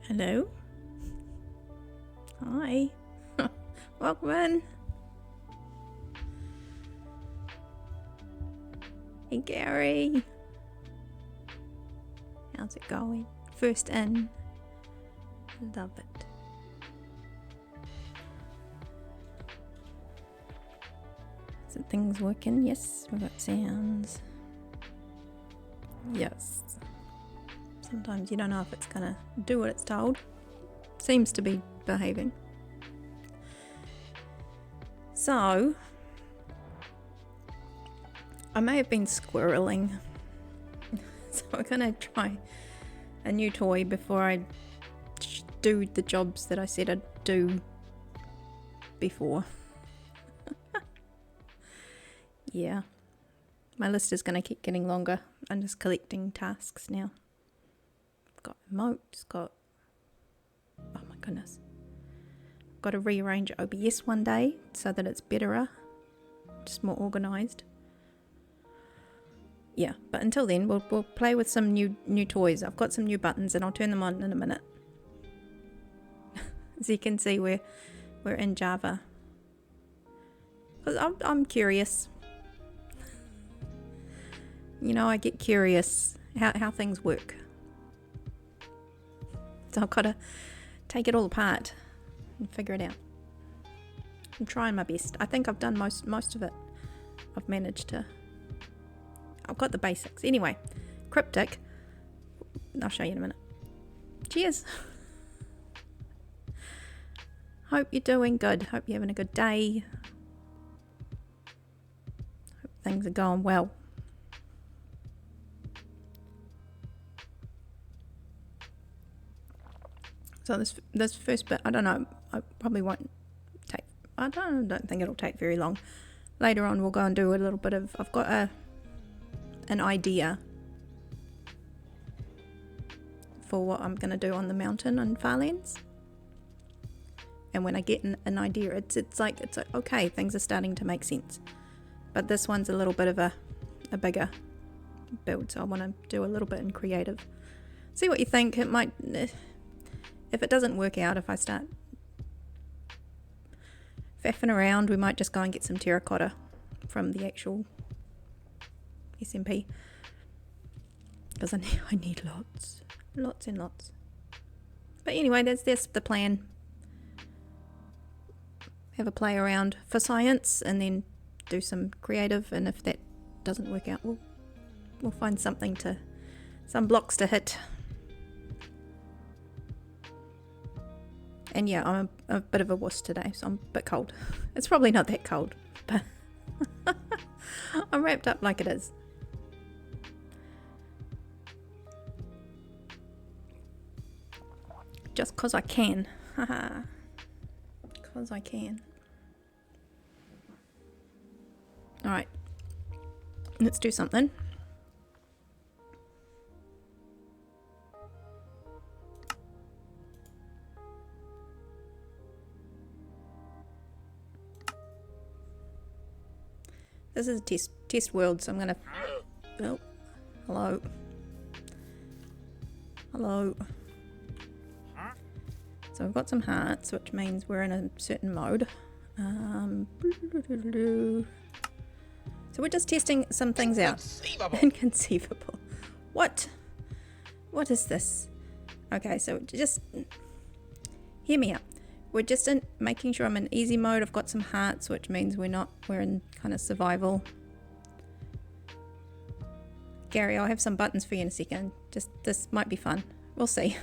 Hello? Hi. Welcome in. Hey Gary. How's it going? First in. Love it. Is it things working? Yes, we've got sounds. Yes. Sometimes you don't know if it's gonna do what it's told. Seems to be behaving. So, I may have been squirreling. So we're gonna try a new toy before I do the jobs that I said I'd do before. Yeah. My list is gonna keep getting longer. I'm just collecting tasks now. Got emotes, got, oh my goodness, got to rearrange OBS one day so that it's betterer, just more organized. Yeah, but until then we'll play with some new toys. I've got some new buttons and I'll turn them on in a minute. As you can see, we're in Java because I'm curious. You know, I get curious how things work. So I've got to take it all apart and figure it out. I'm trying my best. I think I've done most of it. I've managed to. I've got the basics. Anyway, cryptic. I'll show you in a minute. Cheers. Hope you're doing good. Hope you're having a good day. Hope things are going well. So this first bit, I don't know, I probably won't take, I don't think it'll take very long. Later on we'll go and do a little bit of, I've got an idea for what I'm going to do on the mountain on Farlands. And when I get an idea, it's like, okay, things are starting to make sense. But this one's a little bit of a bigger build, so I want to do a little bit in creative. See what you think. It might... If it doesn't work out, if I start faffing around, we might just go and get some terracotta from the actual SMP. Because I need lots and lots. But anyway, that's the plan. Have a play around for science and then do some creative, and if that doesn't work out, we'll find some blocks to hit. And yeah, I'm a bit of a wuss today, so I'm a bit cold. It's probably not that cold, but I'm wrapped up like it is. Just 'cause I can. Haha. 'Cause I can. Alright. Let's do something. This is a test world, so I'm gonna... Oh, hello. Hello. So we've got some hearts, which means we're in a certain mode. So we're just testing some things out. Inconceivable. What? What is this? Okay, so just... Hear me out. We're just making sure I'm in easy mode. I've got some hearts, which means we're in kind of survival. Gary, I'll have some buttons for you in a second. This might be fun. We'll see.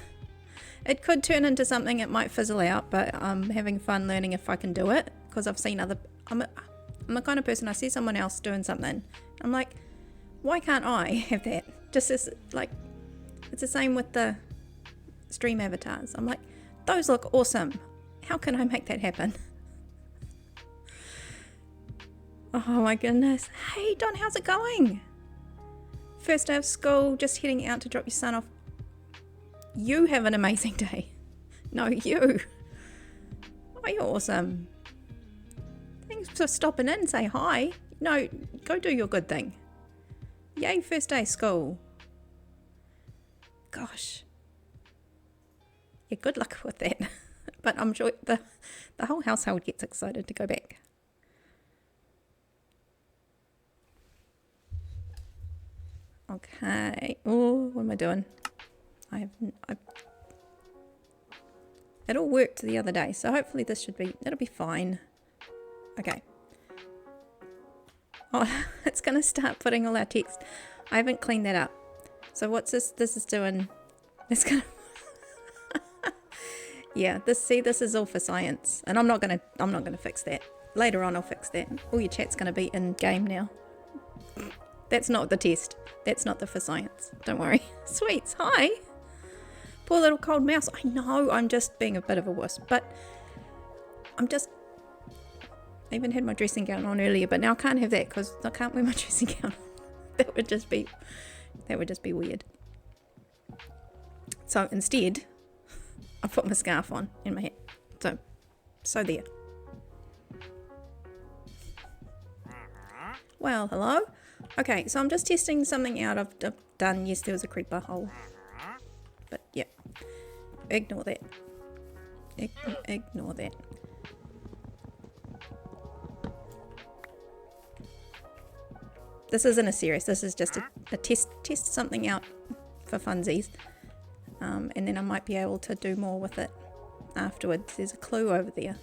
It could turn into something, it might fizzle out, but I'm having fun learning if I can do it, because I've seen I'm the kind of person, I see someone else doing something. I'm like, why can't I have that? Just as, like, it's the same with the stream avatars. I'm like, those look awesome. How can I make that happen? Oh my goodness. Hey Don, how's it going? First day of school, just heading out to drop your son off. You have an amazing day. No, you. Oh, you're awesome. Thanks for stopping in and say hi. No, go do your good thing. Yay, first day of school. Gosh. yeah, good luck with that. But I'm sure the whole household gets excited to go back. Okay. Oh, what am I doing? It all worked the other day, so hopefully it'll be fine. Okay. Oh, it's going to start putting all our text. I haven't cleaned that up. So what's this? This is doing... It's going to... Yeah, this is all for science. And I'm not going to fix that. Later on I'll fix that. All your chat's going to be in game now. That's not the test. That's not the for science. Don't worry. Sweets, hi. Poor little cold mouse. I know, I'm just being a bit of a wuss, but I even had my dressing gown on earlier, but now I can't have that because I can't wear my dressing gown. That would just be weird. So instead, I put my scarf on in my hat. So there. Well, hello. Okay, so I'm just testing something out. I've done. Yes, there was a creeper hole. But yeah, ignore that. Ignore that. This isn't a serious. This is just a test something out for funsies. And then I might be able to do more with it afterwards. There's a clue over there.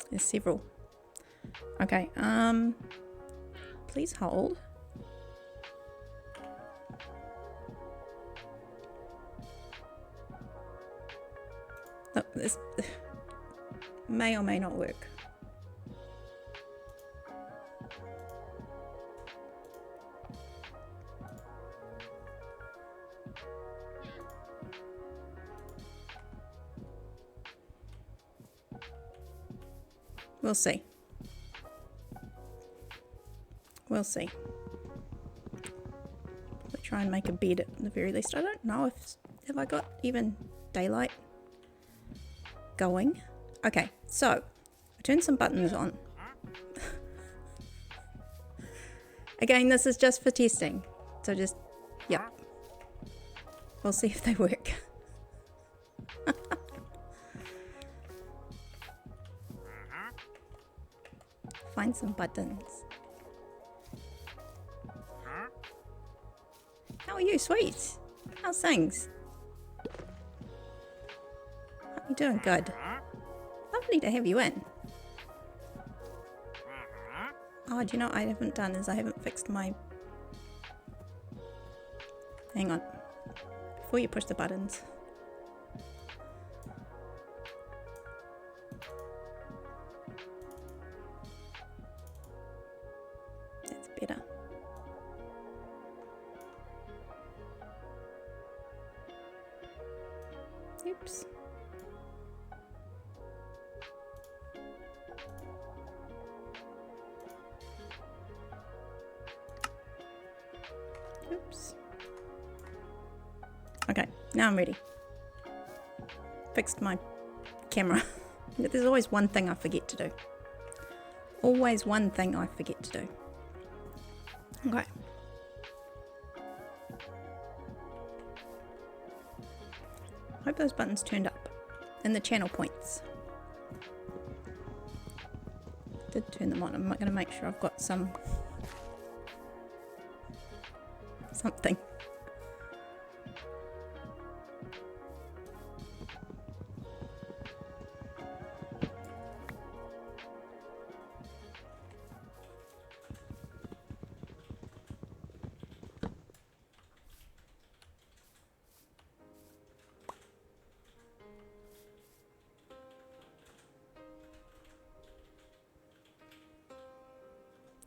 There's several. Okay, please hold. Look, this may or may not work. We'll see. We'll see. We'll try and make a bed at the very least. I don't know if I got even daylight going. Okay, so I turned some buttons on. Again, this is just for testing. So just, yep. We'll see if they work. Find some buttons. How are you, sweet? How's things? Hope you're doing good. Lovely to have you in. Oh, do you know what I haven't done is I haven't fixed my... Hang on. Before you push the buttons. That's better. Oops. Oops. Okay, now I'm ready. Fixed my camera. There's always one thing I forget to do. Always one thing I forget to do. Okay. Hope those buttons turned up. And the channel points. Did turn them on. I'm going to make sure I've got something.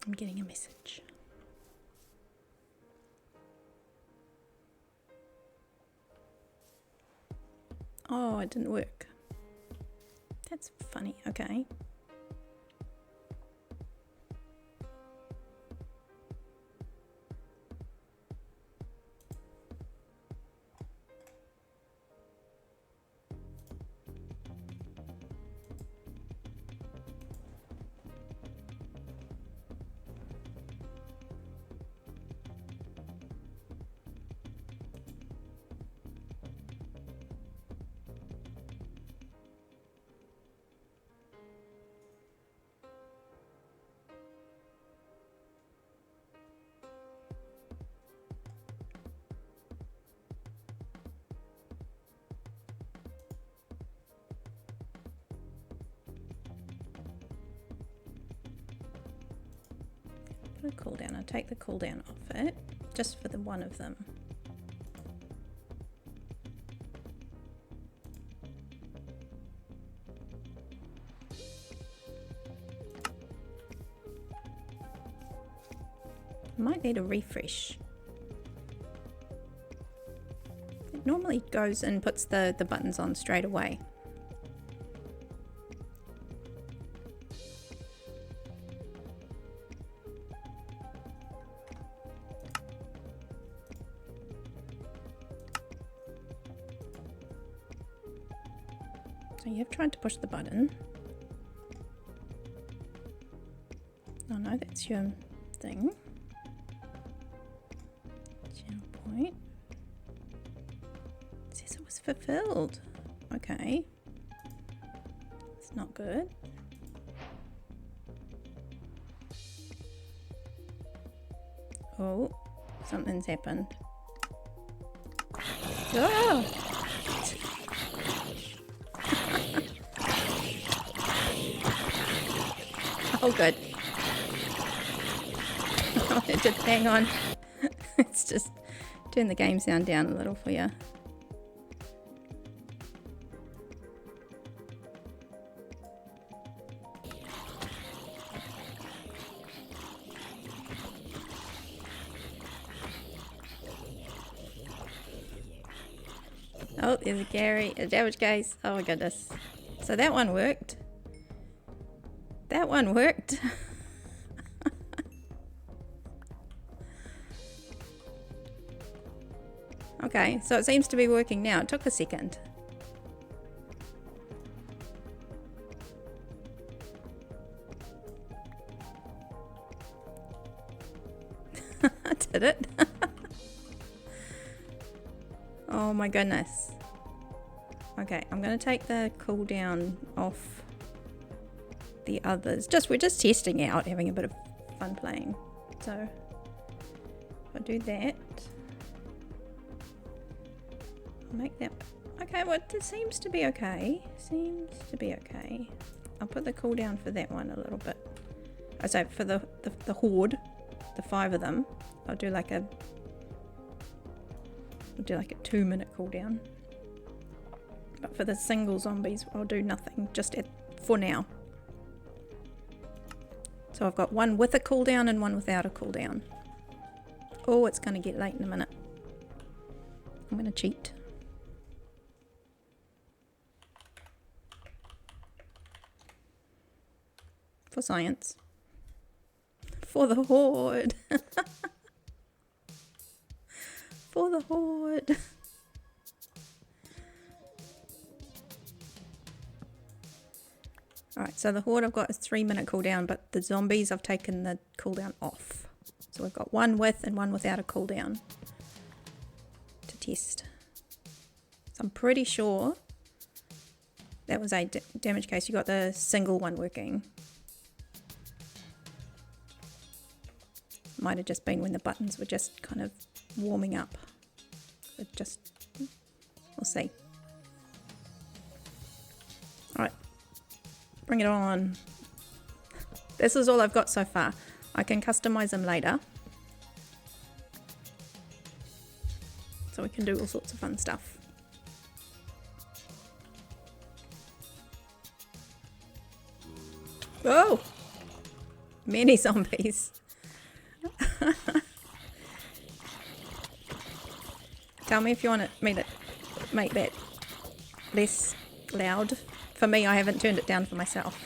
I'm getting a message. Oh, it didn't work. That's funny. Okay. Put a cooldown. I'll take the cooldown off it, just for the one of them. Might need a refresh. It normally goes and puts the buttons on straight away. So you have tried to push the button. Oh no, that's your thing. Point. It says it was fulfilled. Okay. It's not good. Oh, something's happened. Oh! Oh, good. Oh, just hang on. It's just turn the game sound down a little for you. Oh, there's a damage case. Oh my goodness. So that one worked. That one worked. Okay, so it seems to be working now. It took a second. Did it? Oh my goodness. Okay, I'm going to take the cooldown off the others. We're just testing out, having a bit of fun playing. So I'll do that. Make that okay. Well, it seems to be okay. Seems to be okay. I'll put the cooldown for that one a little bit. I say for the horde, the 5 of them. I'll do like a 2-minute cooldown. But for the single zombies, I'll do nothing. Just for now. So I've got one with a cooldown and one without a cooldown. Oh, it's going to get late in a minute. I'm going to cheat. For science. For the horde. For the horde. Alright, so the horde I've got is 3-minute cooldown, but the zombies I've taken the cooldown off. So we've got one with and one without a cooldown to test. So I'm pretty sure that was a damage case. You got the single one working. Might have just been when the buttons were just kind of warming up. We'll see. Alright, bring it on. This is all I've got so far. I can customize them later. So we can do all sorts of fun stuff. Oh! Many zombies. Tell me if you want me to make that less loud. For me, I haven't turned it down for myself.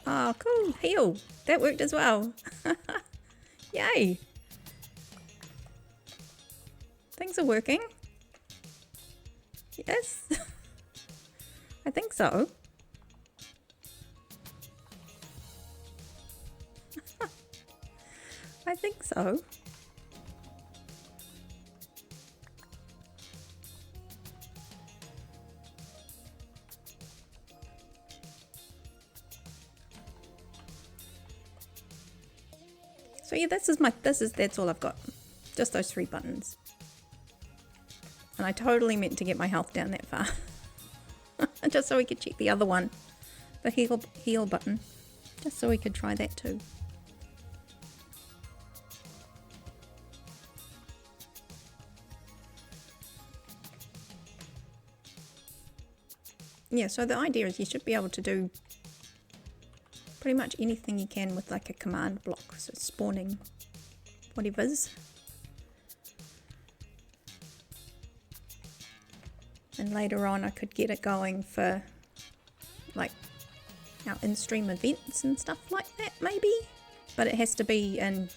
Oh, cool. Heal. That worked as well. Yay. Things are working. Yes. I think so. I think so. So yeah, that's all I've got. Just those 3 buttons. And I totally meant to get my health down that far. Just so we could check the other one. The heal button. Just so we could try that too. Yeah, so the idea is you should be able to do pretty much anything you can with like a command block. So spawning whatever's. And later on I could get it going for like our in-stream events and stuff like that maybe. But it has to be in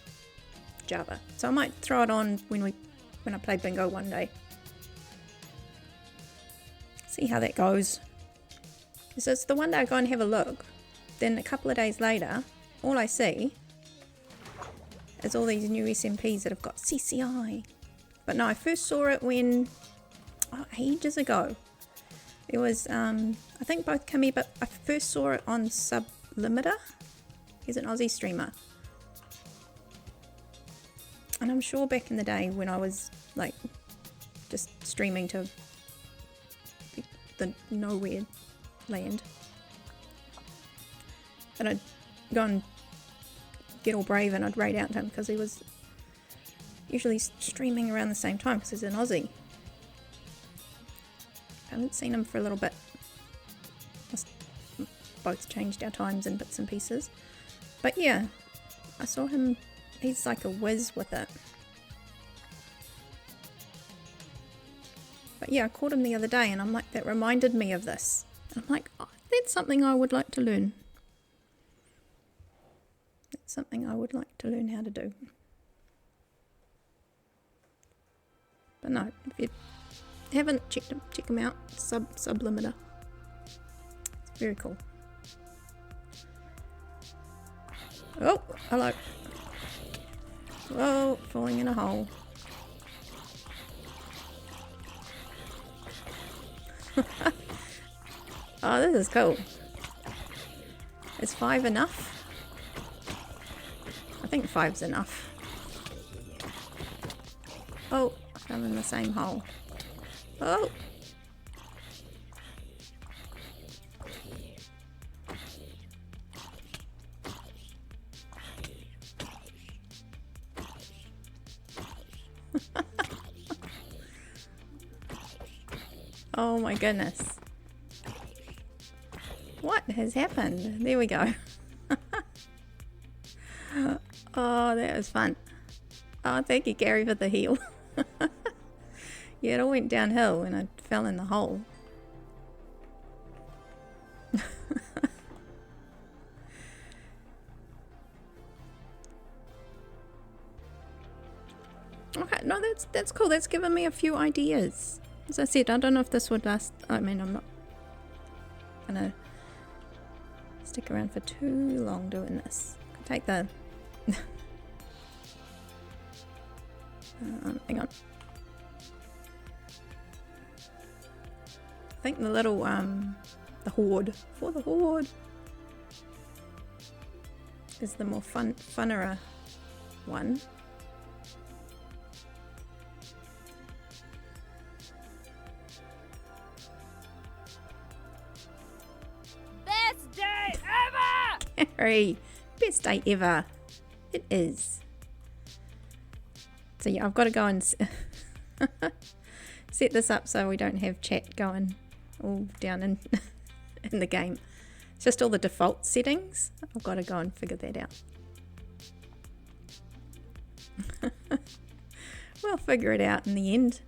Java. So I might throw it on when I play bingo one day. See how that goes. So it's the one day I go and have a look. Then a couple of days later, all I see is all these new SMPs that have got CCI. But no, I first saw it when, ages ago. It was, I think both Kimmy, but I first saw it on Sublimiter. He's an Aussie streamer. And I'm sure back in the day when I was like just streaming to the nowhere land, and I'd go and get all brave and I'd raid out to him because he was usually streaming around the same time because he's an Aussie. I haven't seen him for a little bit. Both changed our times in bits and pieces. But yeah, I saw him. He's like a whiz with it. But yeah, I caught him the other day and I'm like, that reminded me of this. And I'm like, oh, that's something I would like to learn. That's something I would like to learn how to do. But no, if you haven't checked him, check him out. Sublimiter. It's very cool. Oh, hello. Whoa, falling in a hole. Oh, this is cool. Is 5 enough? I think 5's enough. Oh, I'm in the same hole. Oh! Oh my goodness. What has happened? There we go. Oh, that was fun. Oh, thank you, Gary, for the heal. Yeah, it all went downhill when I fell in the hole. Okay, no, that's cool. That's given me a few ideas. As I said, I don't know if this would last. I mean, I'm not gonna stick around for too long doing this. I'll take the hang on. I think the little the horde for the horde is the more funner one. Best day ever! Gary, best day ever. It is. So yeah, I've got to go and set this up so we don't have chat going all down in in the game. It's just all the default settings. I've got to go and figure that out. We'll figure it out in the end.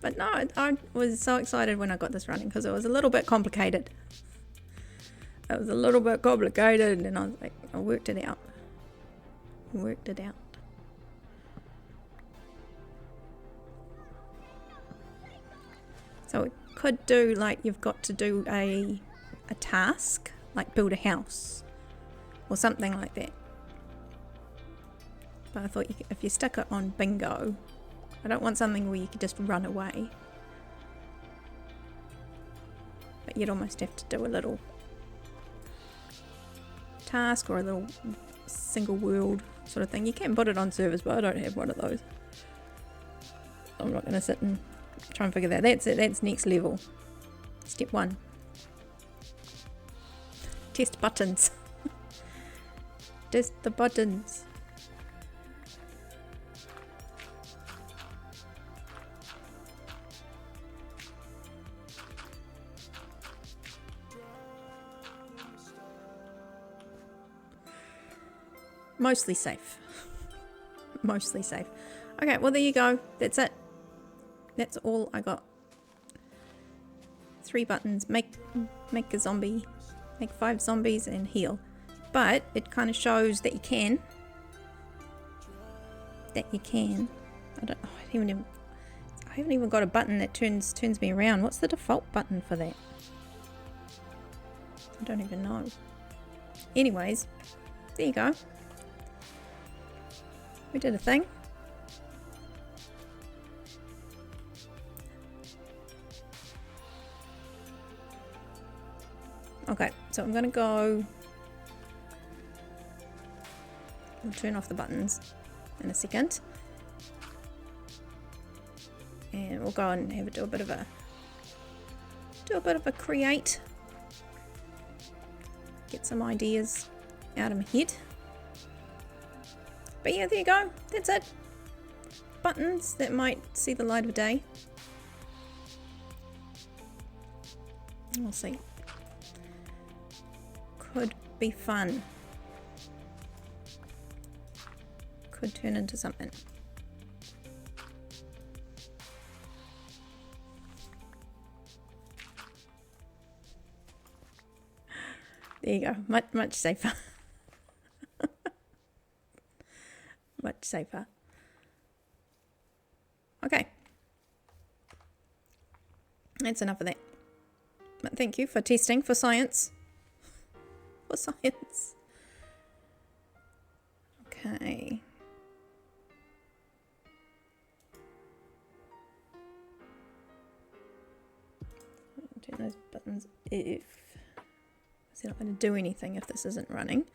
But no, I was so excited when I got this running because it was a little bit complicated. It was a little bit complicated and I was like, I worked it out. Worked it out. So it could do like you've got to do a task, like build a house or something like that. But I thought if you stuck it on bingo, I don't want something where you could just run away. But you'd almost have to do a little task or a little single world sort of thing. You can put it on servers, but I don't have one of those. I'm not going to sit and Try and figure that. That's it. That's next level. Step 1. Test buttons. Test the buttons. Mostly safe. Mostly safe. Okay, well there you go. That's it. That's all I got. 3 buttons. Make a zombie. Make 5 zombies and heal. But it kind of shows that you can. That you can. I haven't even got a button that turns me around. What's the default button for that? I don't even know. Anyways, there you go. We did a thing. Okay, so I'm gonna go. We'll turn off the buttons in a second, and we'll go and do a bit of a create. Get some ideas out of my head. But yeah, there you go. That's it. Buttons that might see the light of day. We'll see. Could be fun. Could turn into something. There you go. Much safer. Much safer. Okay. That's enough of that. But thank you for testing for science. For science. Okay. Turn those buttons if. Is it not going to do anything if this isn't running?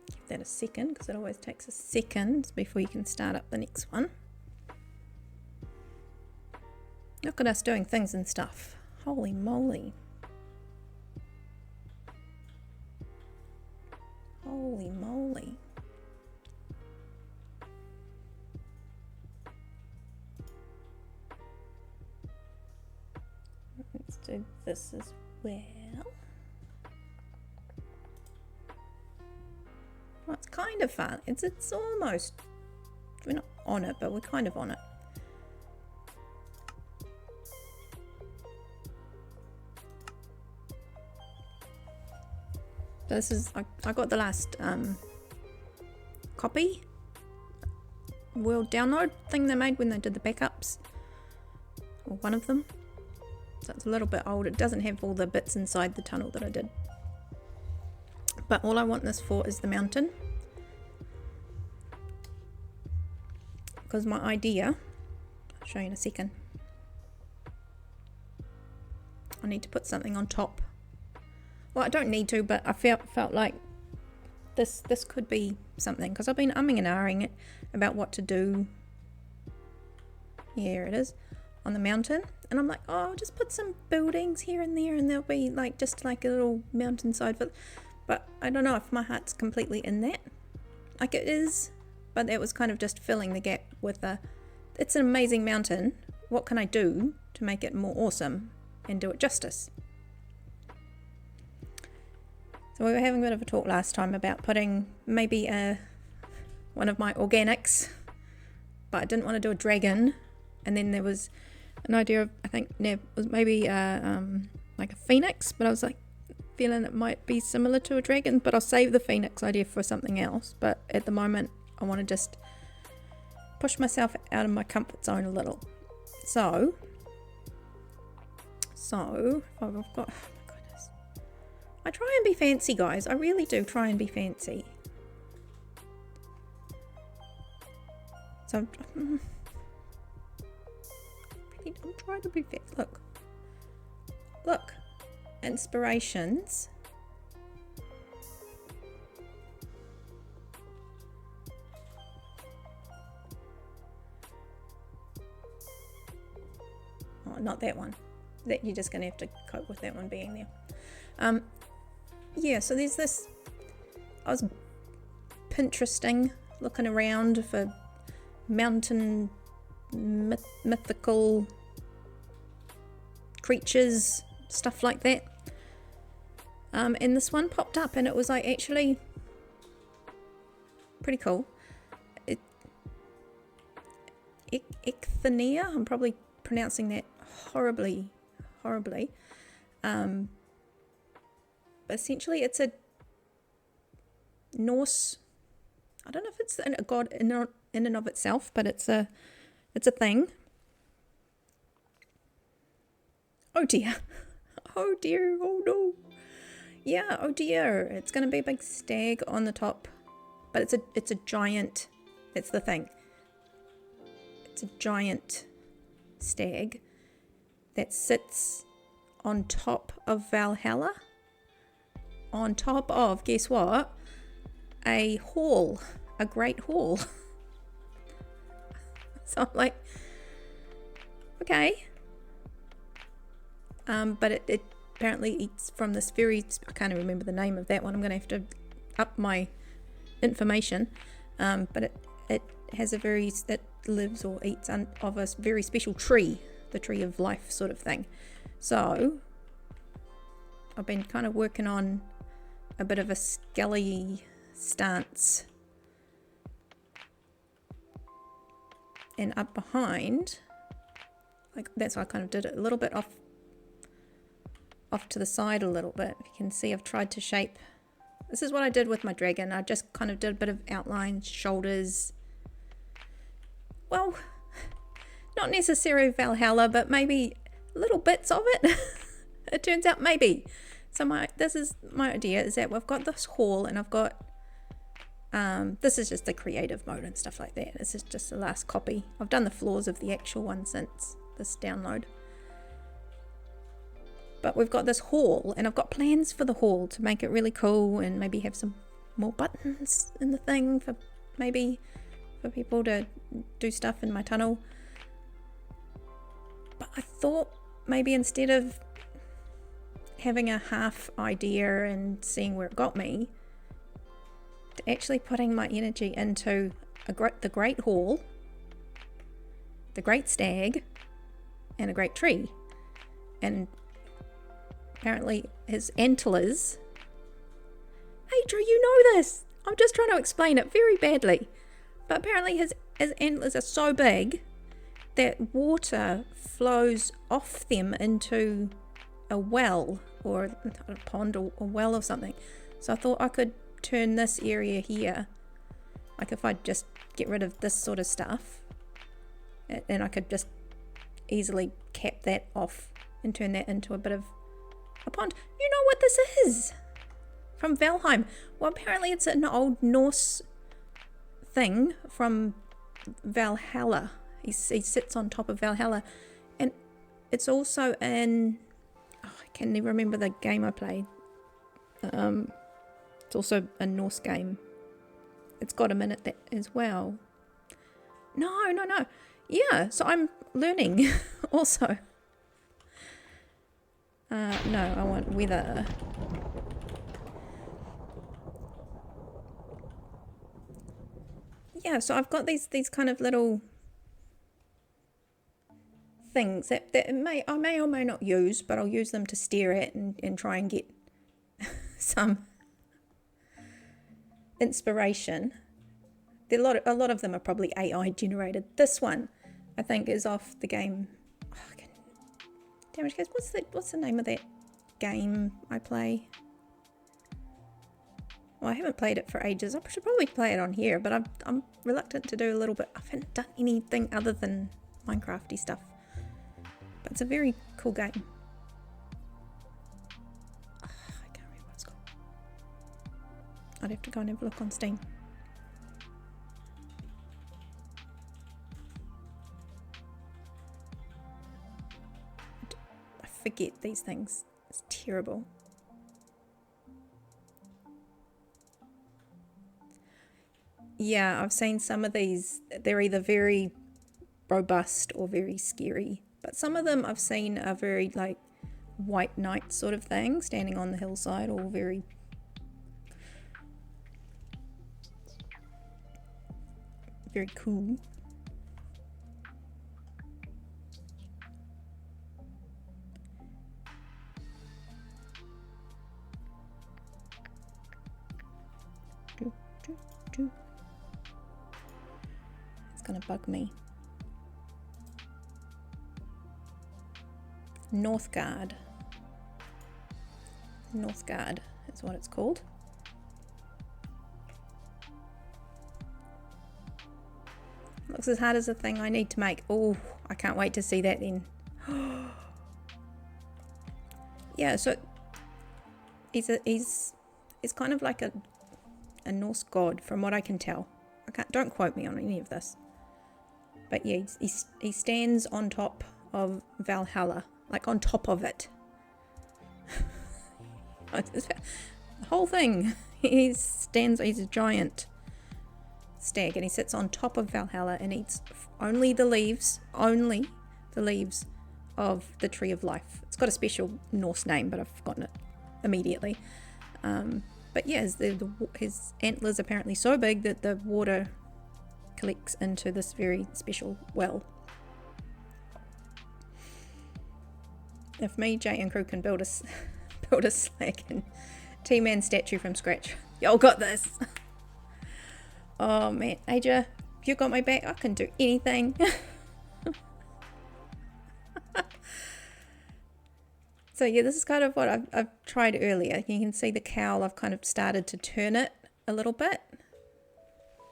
Give that a second, because it always takes a second before you can start up the next one. Look at us doing things and stuff. Holy moly. Holy moly. Let's do this as well. Well, it's kind of fun. It's almost, we're not on it, but we're kind of on it. This is, I got the last copy world download thing they made when they did the backups, or one of them. So it's a little bit old. It doesn't have all the bits inside the tunnel that I did. But all I want this for is the mountain. Because my idea, I'll show you in a second. I need to put something on top. Well, I don't need to, but I felt like this could be something, because I've been umming and ahhing it about what to do. Here it is, on the mountain, and I'm like, oh, I'll just put some buildings here and there, and there'll be like just like a little mountainside. But I don't know if my heart's completely in that. Like it is, but it was kind of just filling the gap with it's an amazing mountain. What can I do to make it more awesome and do it justice? So we were having a bit of a talk last time about putting maybe one of my organics, but I didn't want to do a dragon. And then there was an idea of, I think Nev was maybe like a phoenix, but I was like feeling it might be similar to a dragon, but I'll save the phoenix idea for something else. But at the moment I want to just push myself out of my comfort zone a little. So I've got, I try and be fancy, guys. I really do try and be fancy. So I'm trying to be fancy. Look. Inspirations. Oh, not that one. That you're just going to have to cope with that one being there. Yeah, so there's this. I was Pinteresting, looking around for mountain mythical creatures, stuff like that. And this one popped up, and it was like actually pretty cool. Ecthenia, I'm probably pronouncing that horribly. But essentially it's a Norse, I don't know if it's a god in and of itself, but it's a thing. Oh dear. Oh dear, oh no. Yeah, oh dear. It's going to be a big stag on the top, but it's a giant, that's the thing. It's a giant stag that sits on top of Valhalla, on top of, guess what? A hall, a great hall. So I'm like, okay. But it apparently eats from this very, I can't remember the name of that one. I'm going to have to up my information. But it has a very, it lives or eats of a very special tree, the tree of life sort of thing. So I've been kind of working on a bit of a skelly stance, and up behind, like that's why I kind of did it a little bit off to the side a little bit. You can see I've tried to shape, this is what I did with my dragon. I just kind of did a bit of outline, shoulders, well, not necessarily Valhalla, but maybe little bits of it. It turns out maybe. So this is my idea, is that we've got this hall, and I've got this is just the creative mode and stuff like that. This is just the last copy. I've done the floors of the actual one since this download. But we've got this hall, and I've got plans for the hall to make it really cool, and maybe have some more buttons in the thing for people to do stuff in my tunnel. But I thought maybe instead of having a half idea and seeing where it got me, to actually putting my energy into the great hall, the great stag, and a great tree. And apparently his antlers, Adra, you know this, I'm just trying to explain it very badly, but apparently his antlers are so big that water flows off them into a well or a pond or a well or something. So I thought I could turn this area here, like if I just get rid of this sort of stuff, and I could just easily cap that off and turn that into a bit of a pond. You know what this is? From Valheim. Well, apparently it's an old Norse thing from Valhalla. He sits on top of Valhalla, and it's also in, I can't even remember the game I played. It's also a Norse game. It's got him in it as well. No. Yeah, so I'm learning also. No, I want weather. Yeah, so I've got these kind of little things that I may or may not use, but I'll use them to stare at and try and get some inspiration. A lot of them are probably AI generated. This one, I think, is off the game. Damage guys, what's the name of that game I play? Well, I haven't played it for ages. I should probably play it on here, but I'm reluctant to do a little bit. I haven't done anything other than Minecrafty stuff. But it's a very cool game. I can't remember what it's called. I'd have to go and have a look on Steam. I forget these things. It's terrible. Yeah, I've seen some of these. They're either very robust or very scary But some of them I've seen are very like white knight sort of thing, standing on the hillside, all very cool. It's gonna bug me. Northgard is what it's called. Looks as hard as the thing I need to make. Oh, I can't wait to see that then. Yeah, so he's kind of like a Norse god from what I can tell. Don't quote me on any of this. But yeah, he stands on top of Valhalla, like on top of it. The whole thing. He's a giant stag, and he sits on top of Valhalla and eats only the leaves of the Tree of Life. It's got a special Norse name, but I've forgotten it immediately. But yeah, his antlers are apparently so big that the water collects into this very special well. If me, Jay, and crew can build a slag and T-Man statue from scratch, y'all got this. Oh man, Aja, if you got my back, I can do anything. So yeah, this is kind of what I've tried earlier. You can see the cowl, I've kind of started to turn it a little bit.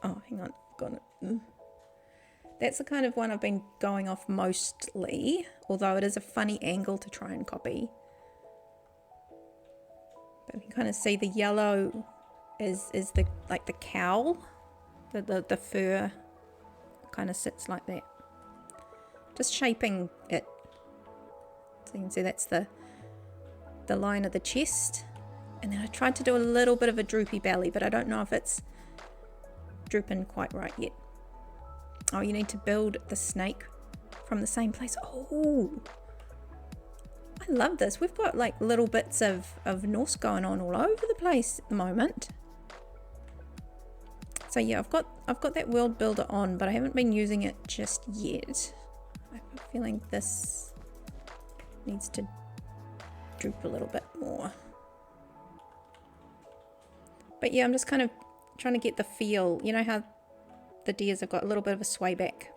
Oh, hang on, got it. That's the kind of one I've been going off mostly, although it is a funny angle to try and copy. But you can kind of see the yellow is the like the cowl, the fur kind of sits like that. Just shaping it. So you can see that's the line of the chest. And then I tried to do a little bit of a droopy belly, but I don't know if it's drooping quite right yet. Oh, you need to build the snake from the same place. Oh, I love this. We've got like little bits of Norse going on all over the place at the moment. So yeah, I've got that world builder on, but I haven't been using it just yet. I have a feeling this needs to droop a little bit more. But yeah, I'm just kind of trying to get the feel. You know how the deers have got a little bit of a sway back.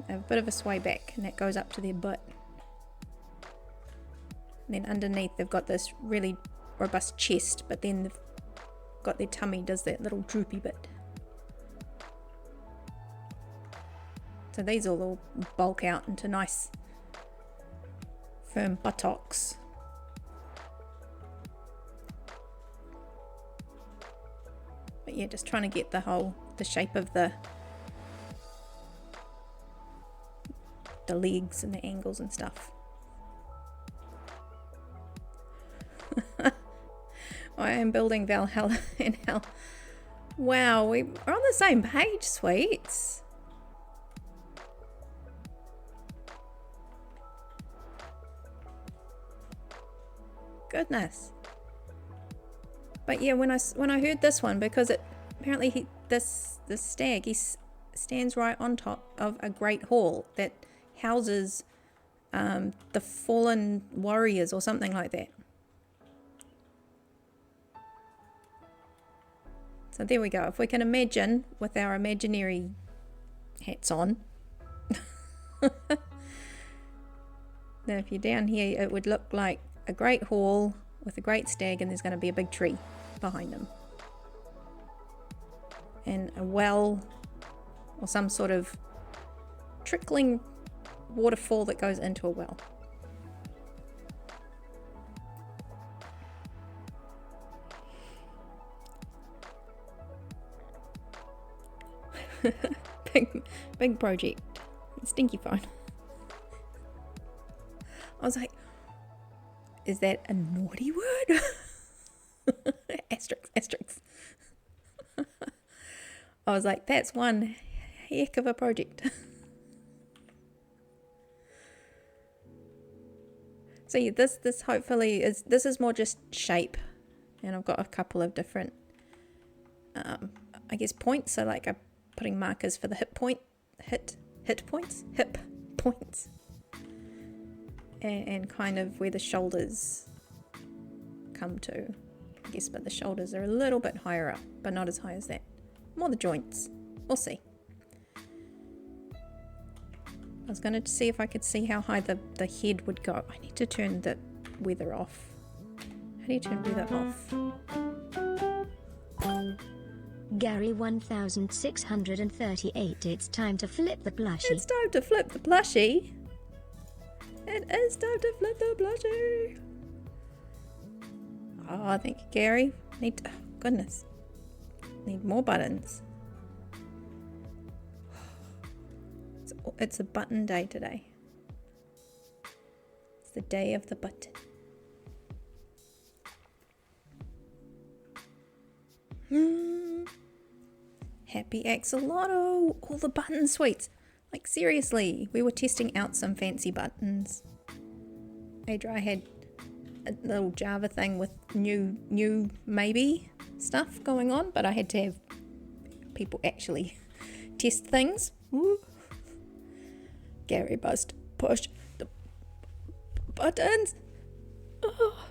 They have a bit of a sway back, and that goes up to their butt. And then underneath they've got this really robust chest, but then they've got their tummy does that little droopy bit. So these all bulk out into nice firm buttocks. But yeah, just trying to get the shape of the legs and the angles and stuff. I am building Valhalla and hell. Wow, we're on the same page, sweets. Goodness. But yeah, when I heard this one, because it apparently this stag, he stands right on top of a great hall that houses the fallen warriors or something like that. So there we go. If we can imagine with our imaginary hats on. Now if you're down here, it would look like a great hall with a great stag, and there's going to be a big tree behind them. And a well or some sort of trickling waterfall that goes into a well. big project. Stinky phone. I was like, is that a naughty word? Asterisk. I was like, that's one heck of a project. So yeah, this hopefully is more just shape, and I've got a couple of different I guess points. So like I'm putting markers for the hip points, and kind of where the shoulders come to, I guess, but the shoulders are a little bit higher up, but not as high as that. More the joints. We'll see. I was going to see if I could see how high the head would go. I need to turn the weather off. How do you turn weather off? Gary 1638. It's time to flip the plushie. It's time to flip the plushie. It is time to flip the plushie. Oh, thank you, Gary. Oh, goodness. Need more buttons. It's a button day today. It's the day of the button. Happy Axolotl! All the button suites. Like seriously, we were testing out some fancy buttons. Adra had a little Java thing with new maybe stuff going on, but I had to have people actually test things. Woo. Gary must push the buttons. Oh.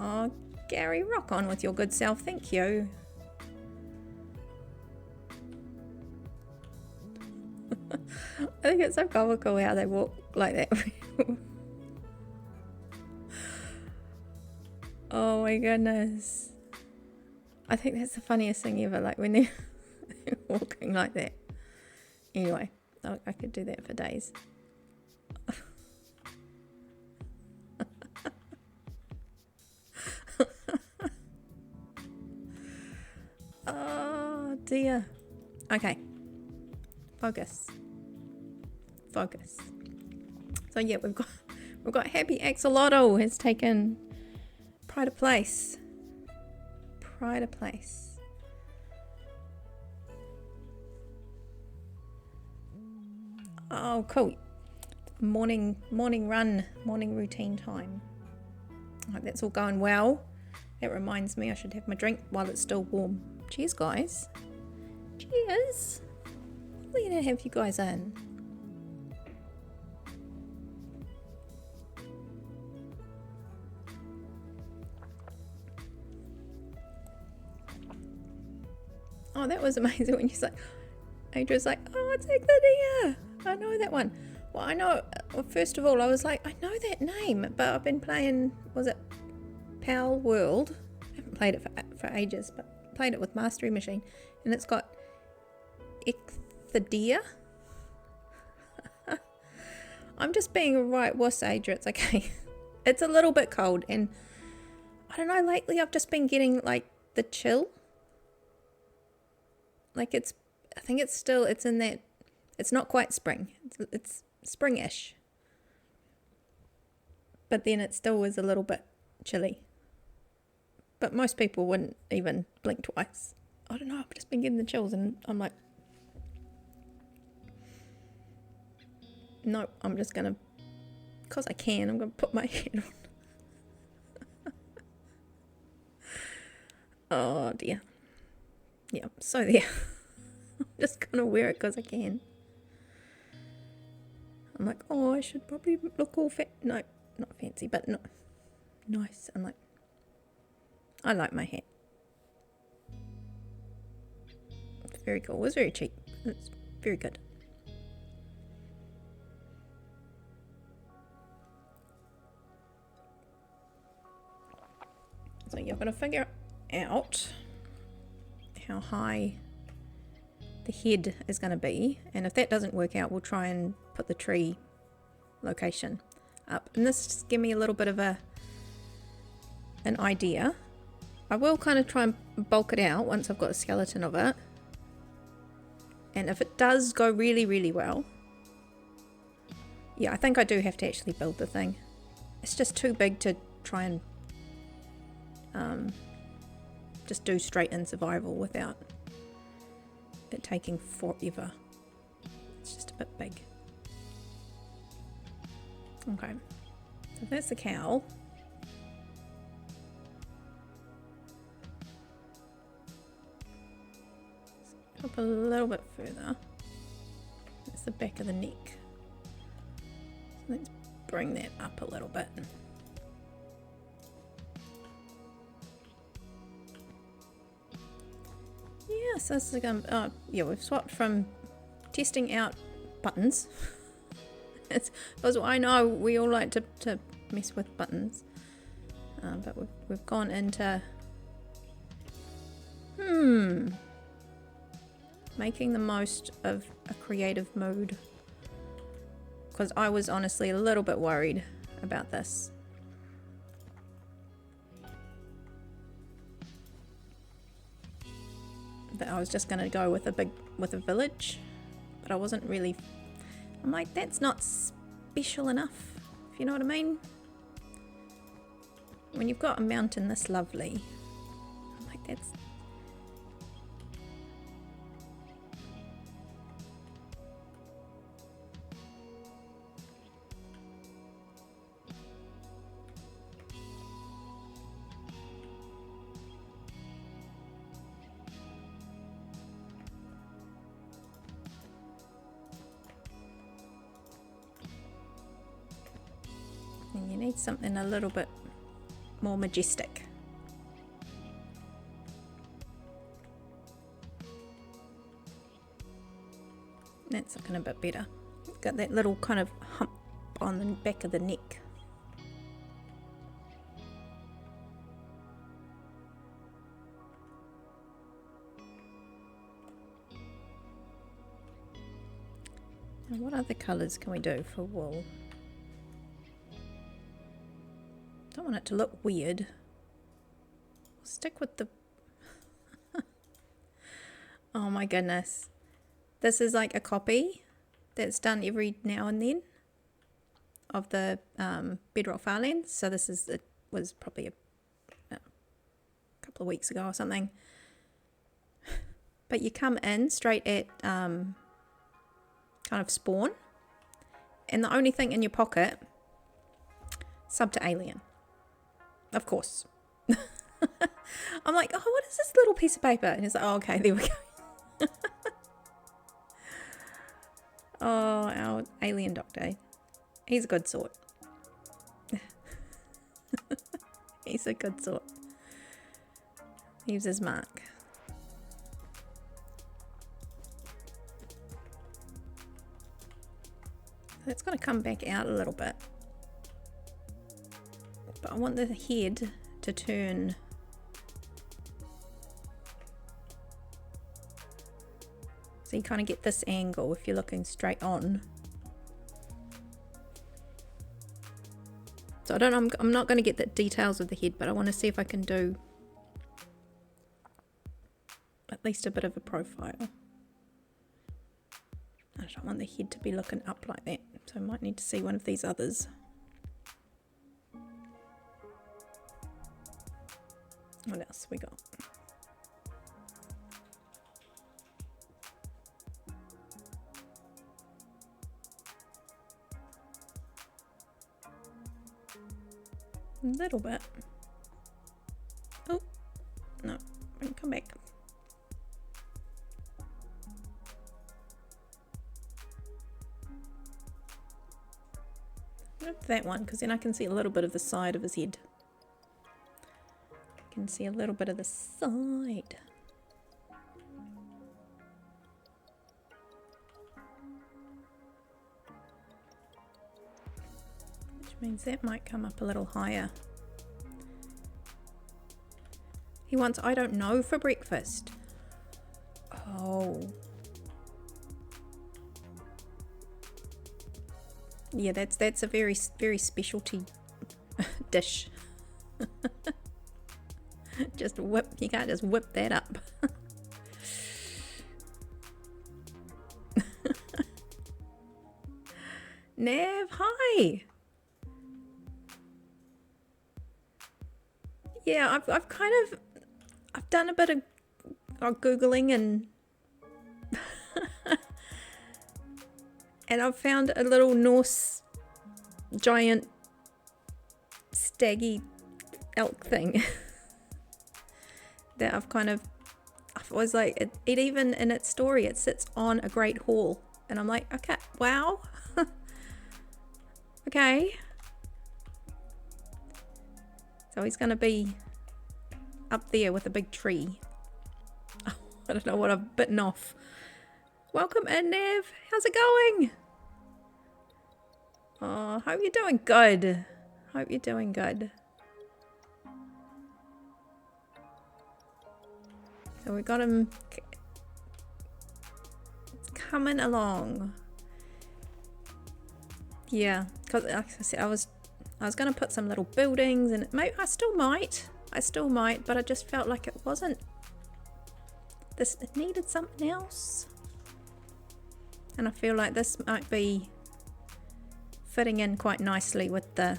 Oh, Gary, rock on with your good self. Thank you. I think it's so comical how they walk like that. Oh my goodness. I think that's the funniest thing ever, like when they're walking like that. Anyway, I could do that for days. Oh dear. Okay. Focus. So yeah, we've got Happy Axolotl has taken pride of place. Oh, cool. Morning run, morning routine time. I hope that's all going well. That reminds me I should have my drink while it's still warm. Cheers, guys. Cheers. Lovely to have you guys in. Oh, that was amazing when you said, Adra's like, oh, it's Ecladia. I know that one. Well, I know, first of all, I was like, I know that name, but I've been playing, was it Pal World? I haven't played it for ages, but played it with Mastery Machine, and it's got Ecladia. I'm just being a right wuss, Adra, it's okay. It's a little bit cold, and I don't know, lately I've just been getting like the chill. Like I think it's in that, it's not quite spring. It's springish. But then it still is a little bit chilly. But most people wouldn't even blink twice. I don't know, I've just been getting the chills and I'm like, nope, I'm just going to, because I can, I'm going to put my head on. Oh dear. Yeah, so there. I'm just going to wear it because I can. I'm like, oh, I should probably look all no, not fancy, but no, nice. I'm like, I like my hat. It's very cool. It was very cheap. It's very good. So you're going to figure out how high the head is going to be, and if that doesn't work out, we'll try and put the tree location. up. And this just give me a little bit of an idea. I will kind of try and bulk it out once I've got a skeleton of it. And if it does go really, really well, yeah, I think I do have to actually build the thing. It's just too big to try and just do straight in survival without it taking forever. It's just a bit big. Okay, so that's the cowl. Up a little bit further. That's the back of the neck. So let's bring that up a little bit. Yes, this is going. Yeah, we've swapped from testing out buttons. It's because I know we all like to mess with buttons, but we've gone into making the most of a creative mood, because I was honestly a little bit worried about this. That I was just going to go with a village, but I wasn't really. I'm like, that's not special enough, if you know what I mean. When you've got a mountain this lovely, I'm like, that's. And you need something a little bit more majestic. That's looking a bit better. Got that little kind of hump on the back of the neck. And what other colours can we do for wool? Don't want it to look weird. We'll stick with the... Oh my goodness. This is like a copy that's done every now and then of the Bedrock Farlands. So this is, it was probably a couple of weeks ago or something. But you come in straight at kind of spawn, and the only thing in your pocket, sub to alien. Of course. I'm like, oh, what is this little piece of paper? And it's like, oh, okay, there we go. Oh, our alien doctor. He's a good sort. He's a good sort. Leaves his mark. So it's going to come back out a little bit. But I want the head to turn so you kind of get this angle if you're looking straight on. So I don't know, I'm not going to get the details of the head, but I want to see if I can do at least a bit of a profile. I don't want the head to be looking up like that, so I might need to see one of these others. What else we got? A little bit. Oh, no, come back. That one, because then I can see a little bit of the side of his head. I can see a little bit of the side. Which means that might come up a little higher. He wants, I don't know, for breakfast. Oh. Yeah, that's a very specialty dish. Just whip, you can't just whip that up. Nav, hi. Yeah, I've done a bit of Googling and and I've found a little Norse giant staggy elk thing that I was like, it even in its story, it sits on a great hall. And I'm like, okay, wow. Okay. So he's going to be up there with a big tree. Oh, I don't know what I've bitten off. Welcome in, Nev. How's it going? Oh, hope you're doing good. Hope you're doing good. So we got him coming along. Yeah, because like I said, I was going to put some little buildings, and I still might, but I just felt like it wasn't. It needed something else, and I feel like this might be fitting in quite nicely with the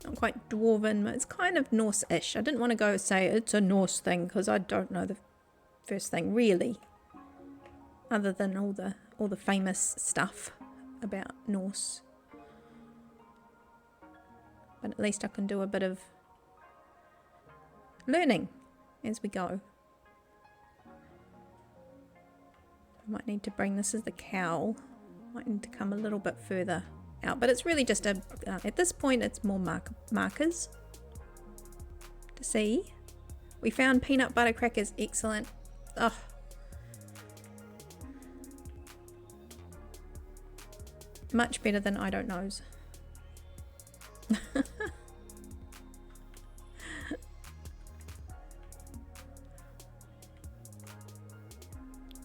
not quite dwarven, but it's kind of Norse-ish. I didn't want to go say it's a Norse thing because I don't know the first thing really, other than all the famous stuff about Norse. But at least I can do a bit of learning as we go. I might need to bring this as the cowl. Might need to come a little bit further out, but it's really just at this point it's more markers to see. We found peanut butter crackers, excellent. Oh, much better than I don't knows.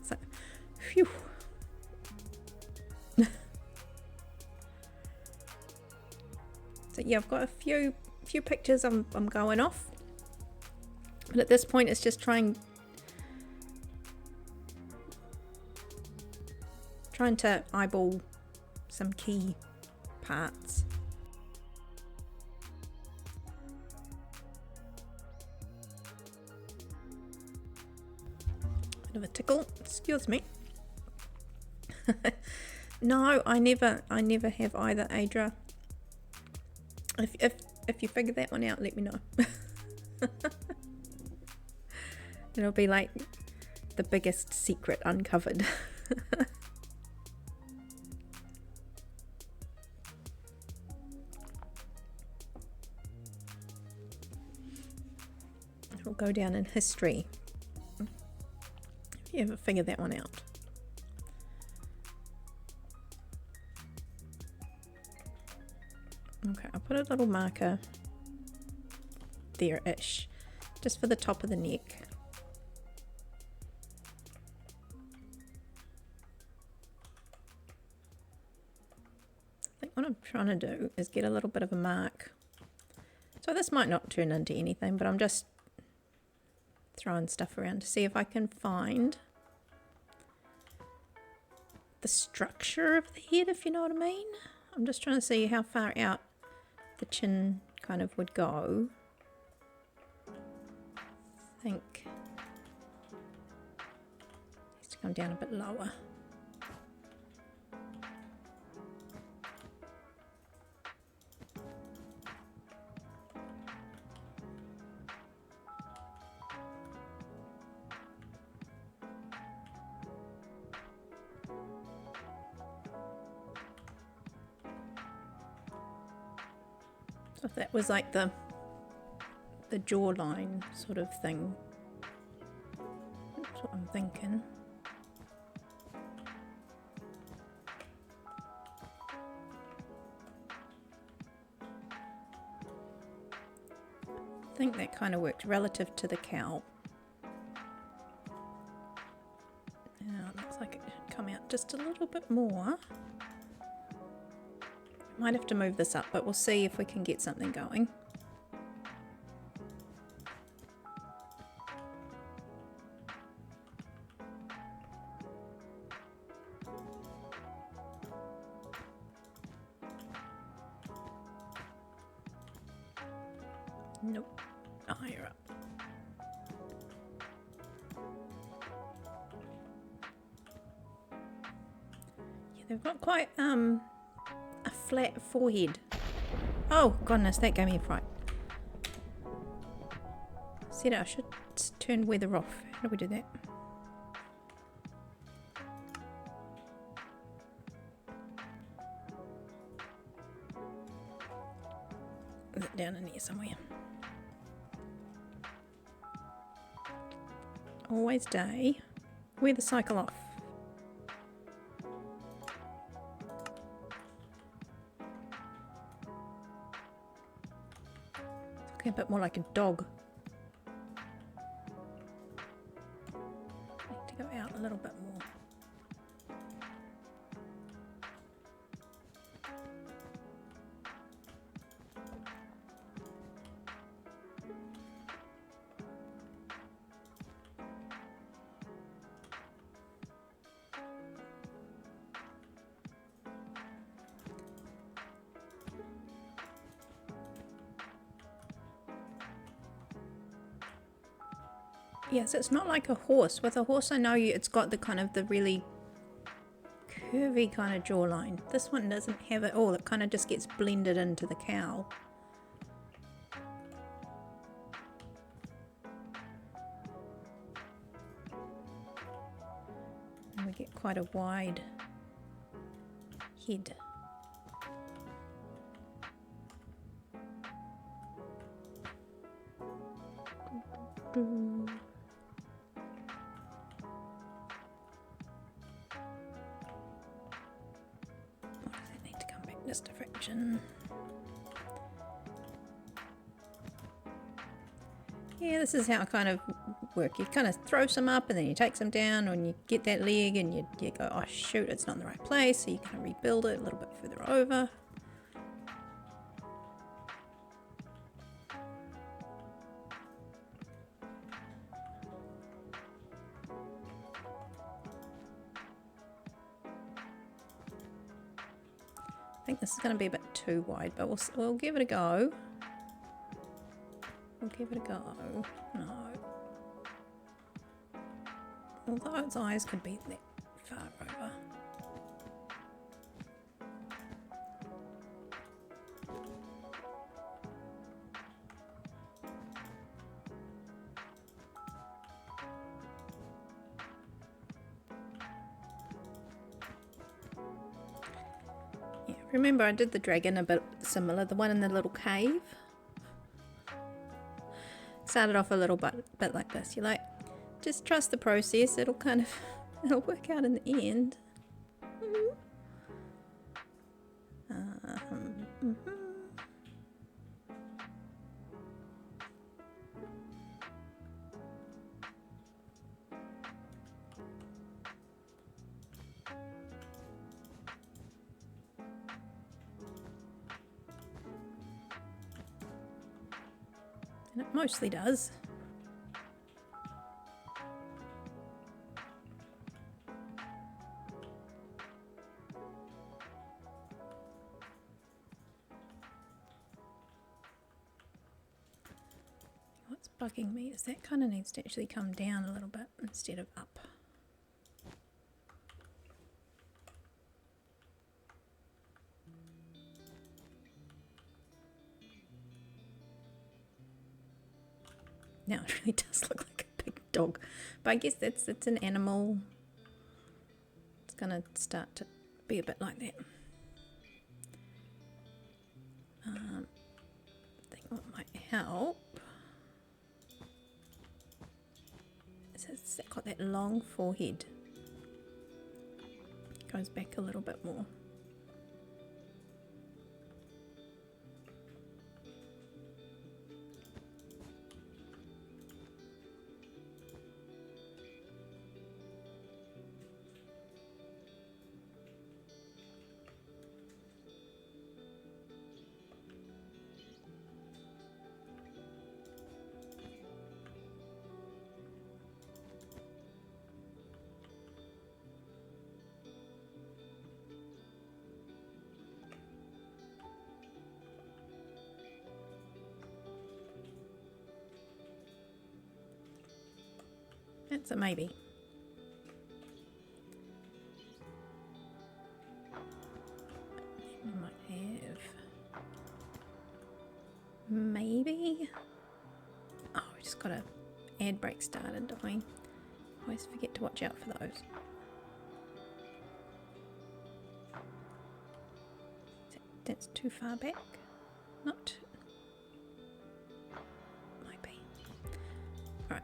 So, phew. So yeah, I've got a few pictures I'm going off, but at this point it's just trying to eyeball some key parts. Bit of a tickle, excuse me. No, I never have either, Adra. If you figure that one out, let me know. It'll be like the biggest secret uncovered. It'll go down in history if you ever figure that one out. Okay, I'll put a little marker there-ish, just for the top of the neck. I think what I'm trying to do is get a little bit of a mark. So this might not turn into anything, but I'm just throwing stuff around to see if I can find the structure of the head, if you know what I mean. I'm just trying to see how far out the chin kind of would go. I think it needs to come down a bit lower. So if that was like the jawline sort of thing, that's what I'm thinking. I think that kind of worked relative to the cowl. Now it looks like it should come out just a little bit more. Might have to move this up, but we'll see if we can get something going. Nope. Higher up. Yeah, they've got quite a flat forehead. Oh goodness, that gave me a fright. Said I should turn weather off. How do we do that? Is it down in here somewhere? Always day. Weather cycle off. Looking a bit more like a dog. Need to go out a little bit more. Yes, it's not like a horse. With a horse, I know it's got the kind of the really curvy kind of jawline. This one doesn't have it all. It kind of just gets blended into the cowl. And we get quite a wide head. Just a fraction. Yeah, this is how I kind of work. You kind of throw some up and then you take some down and you get that leg and you go, oh shoot, it's not in the right place. So you kind of rebuild it a little bit further over. I think this is going to be a bit too wide, but we'll give it a go. We'll give it a go. No. Although its eyes could be that far over. Remember I did the dragon a bit similar, the one in the little cave. Started off a little bit like this. You like, just trust the process, it'll work out in the end. And it mostly does. What's bugging me is that kind of needs to actually come down a little bit instead of up. Now it really does look like a big dog, but I guess it's an animal. It's gonna start to be a bit like that. I think what might help is it's got that long forehead. Goes back a little bit more. So maybe. I might have. Maybe. Oh, we just got a ad break started, don't we? Always forget to watch out for those. That's too far back. Not. Might be. Right.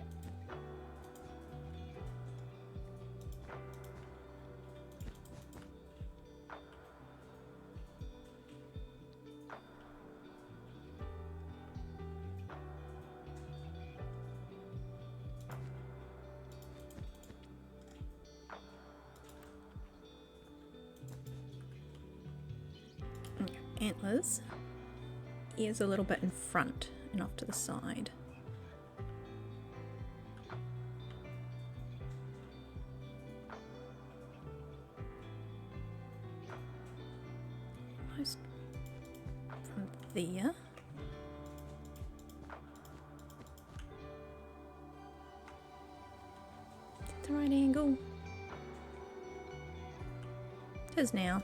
Antlers, ears a little bit in front and off to the side. Almost from there. Is that the right angle? It is now.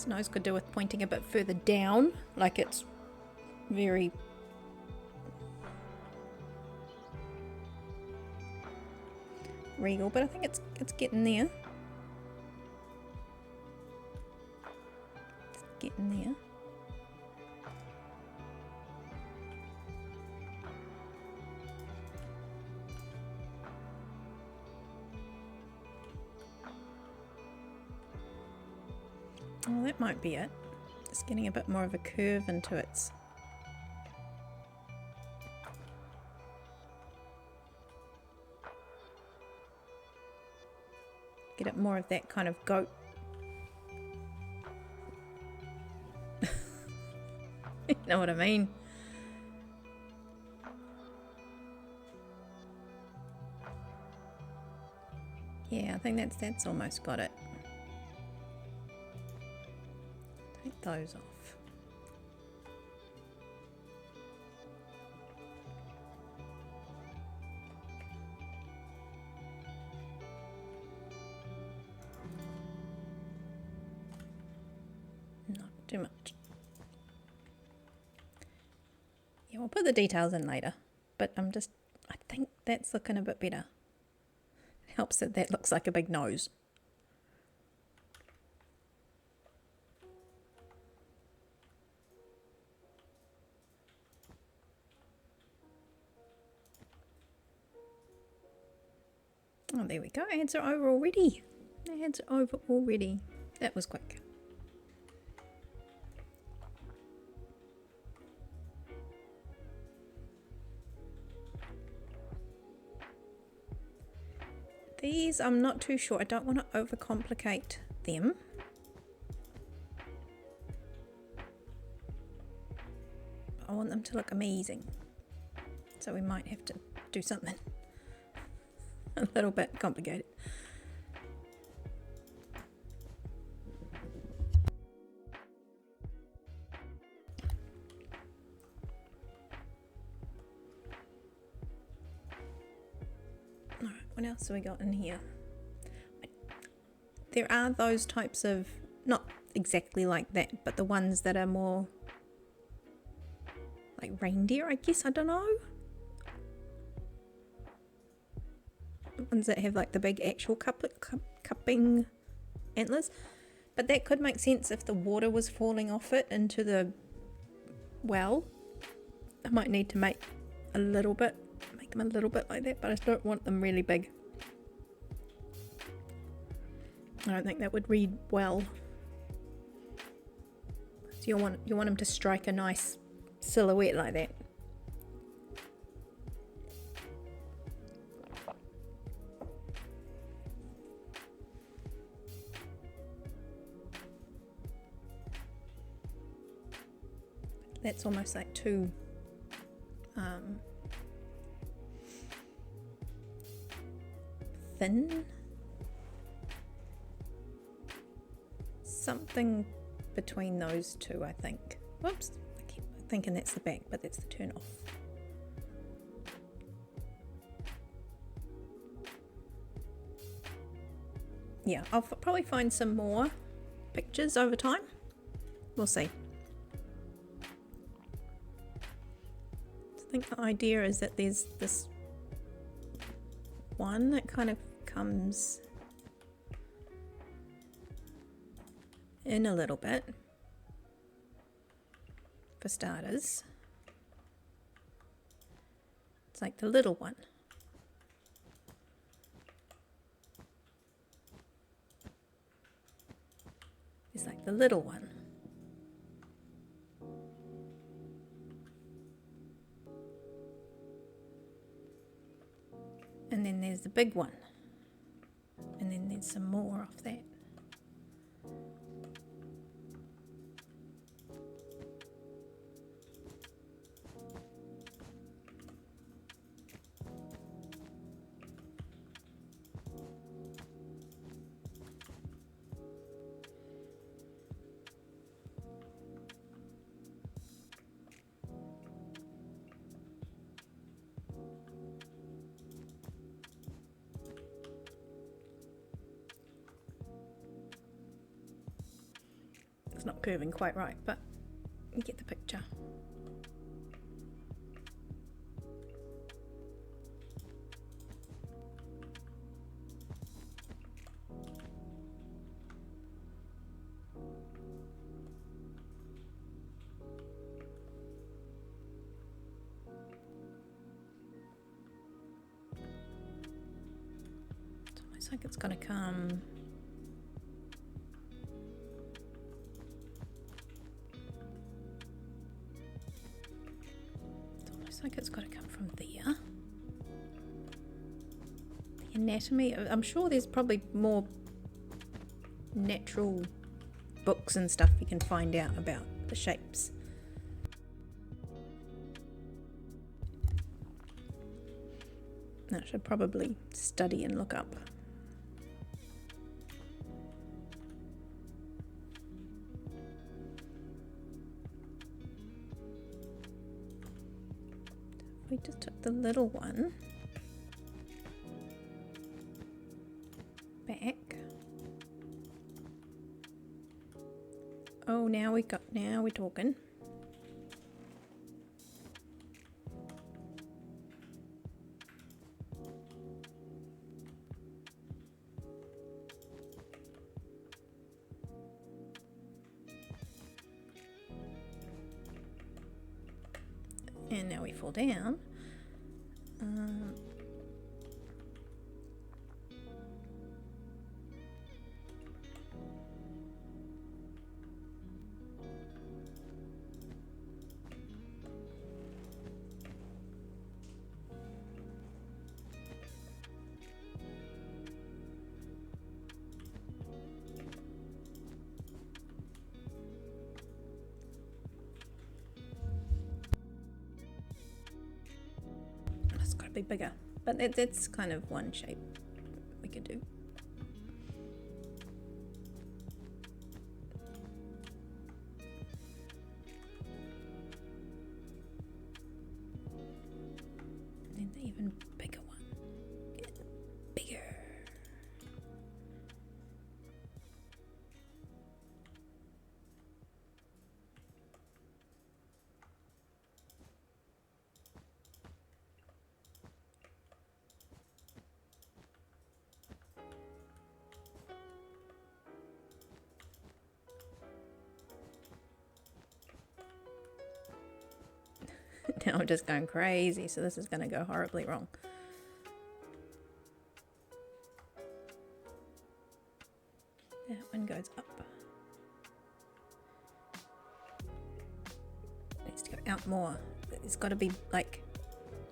Nose could do with pointing a bit further down, like it's very regal, but I think it's getting there. It's getting there. Well, that might be it. Just getting a bit more of a curve into its get it more of that kind of goat. You know what I mean? Yeah, I think that's almost got it. Take those off. Not too much. Yeah, we'll put the details in later, but I think that's looking a bit better. It helps that that looks like a big nose. Oh, there we go. Ads are over already. Ads are over already. That was quick. These, I'm not too sure. I don't want to overcomplicate them. I want them to look amazing. So we might have to do something a little bit complicated. Alright, what else have we got in here? There are those types of, not exactly like that, but the ones that are more like reindeer, I guess, I don't know. Ones that have like the big actual cupping antlers, but that could make sense if the water was falling off it into the well. I might need to make them a little bit like that, but I don't want them really big. I don't think that would read well. So you want them to strike a nice silhouette like that. That's almost like too thin. something between those two, I think. Whoops, I keep thinking that's the back, but that's the turn off. Yeah, I'll probably find some more pictures over time. We'll see. I think the idea is that there's this one that kind of comes in a little bit, for starters. It's like the little one. It's like the little one. And then there's the big one. And then there's some more of that. It's not curving quite right, but you get the picture. It's almost like it's going to come. Like it's got to come from there. The anatomy, I'm sure there's probably more natural books and stuff you can find out about the shapes. I should probably study and look up. We just took the little one back. Oh, now we're talking. And now we fall down. It's got to be bigger, but that's kind of one shape we could do. And then the even bigger one. Get bigger. Now I'm just going crazy, so this is going to go horribly wrong. That one goes up. It needs to go out more. It's got to be like,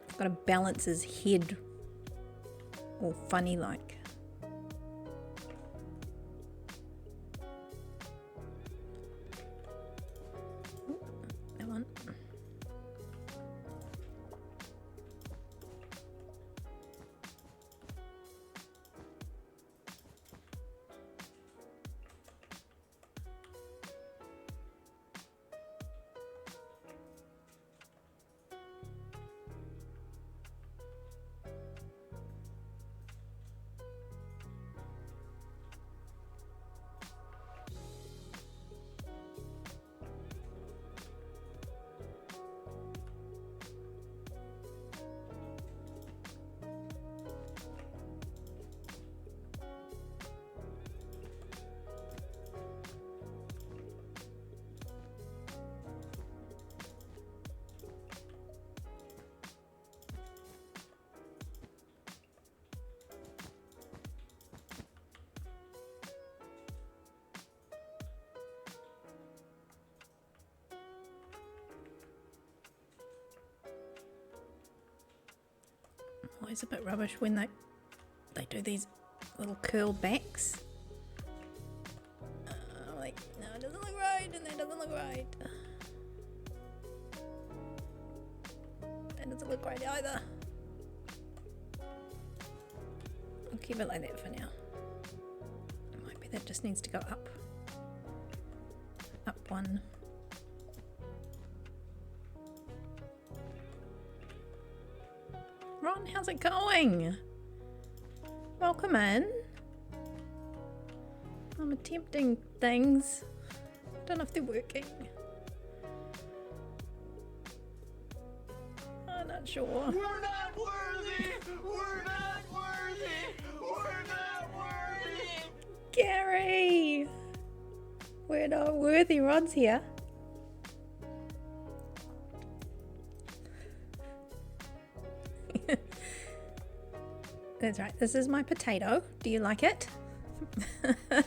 it's got to balance his head all funny like. That one. always a bit rubbish when they do these little curl backs. Like, no, it doesn't look right, and that doesn't look right. That doesn't look right either. I'll keep it like that for now. Maybe that just needs to go up. Up one. Ron, how's it going? Welcome in. I'm attempting things. I don't know if they're working. I'm not sure. We're not worthy! We're not worthy! We're not worthy! Gary! We're not worthy. Ron's here. That's right. This is my potato. Do you like it? I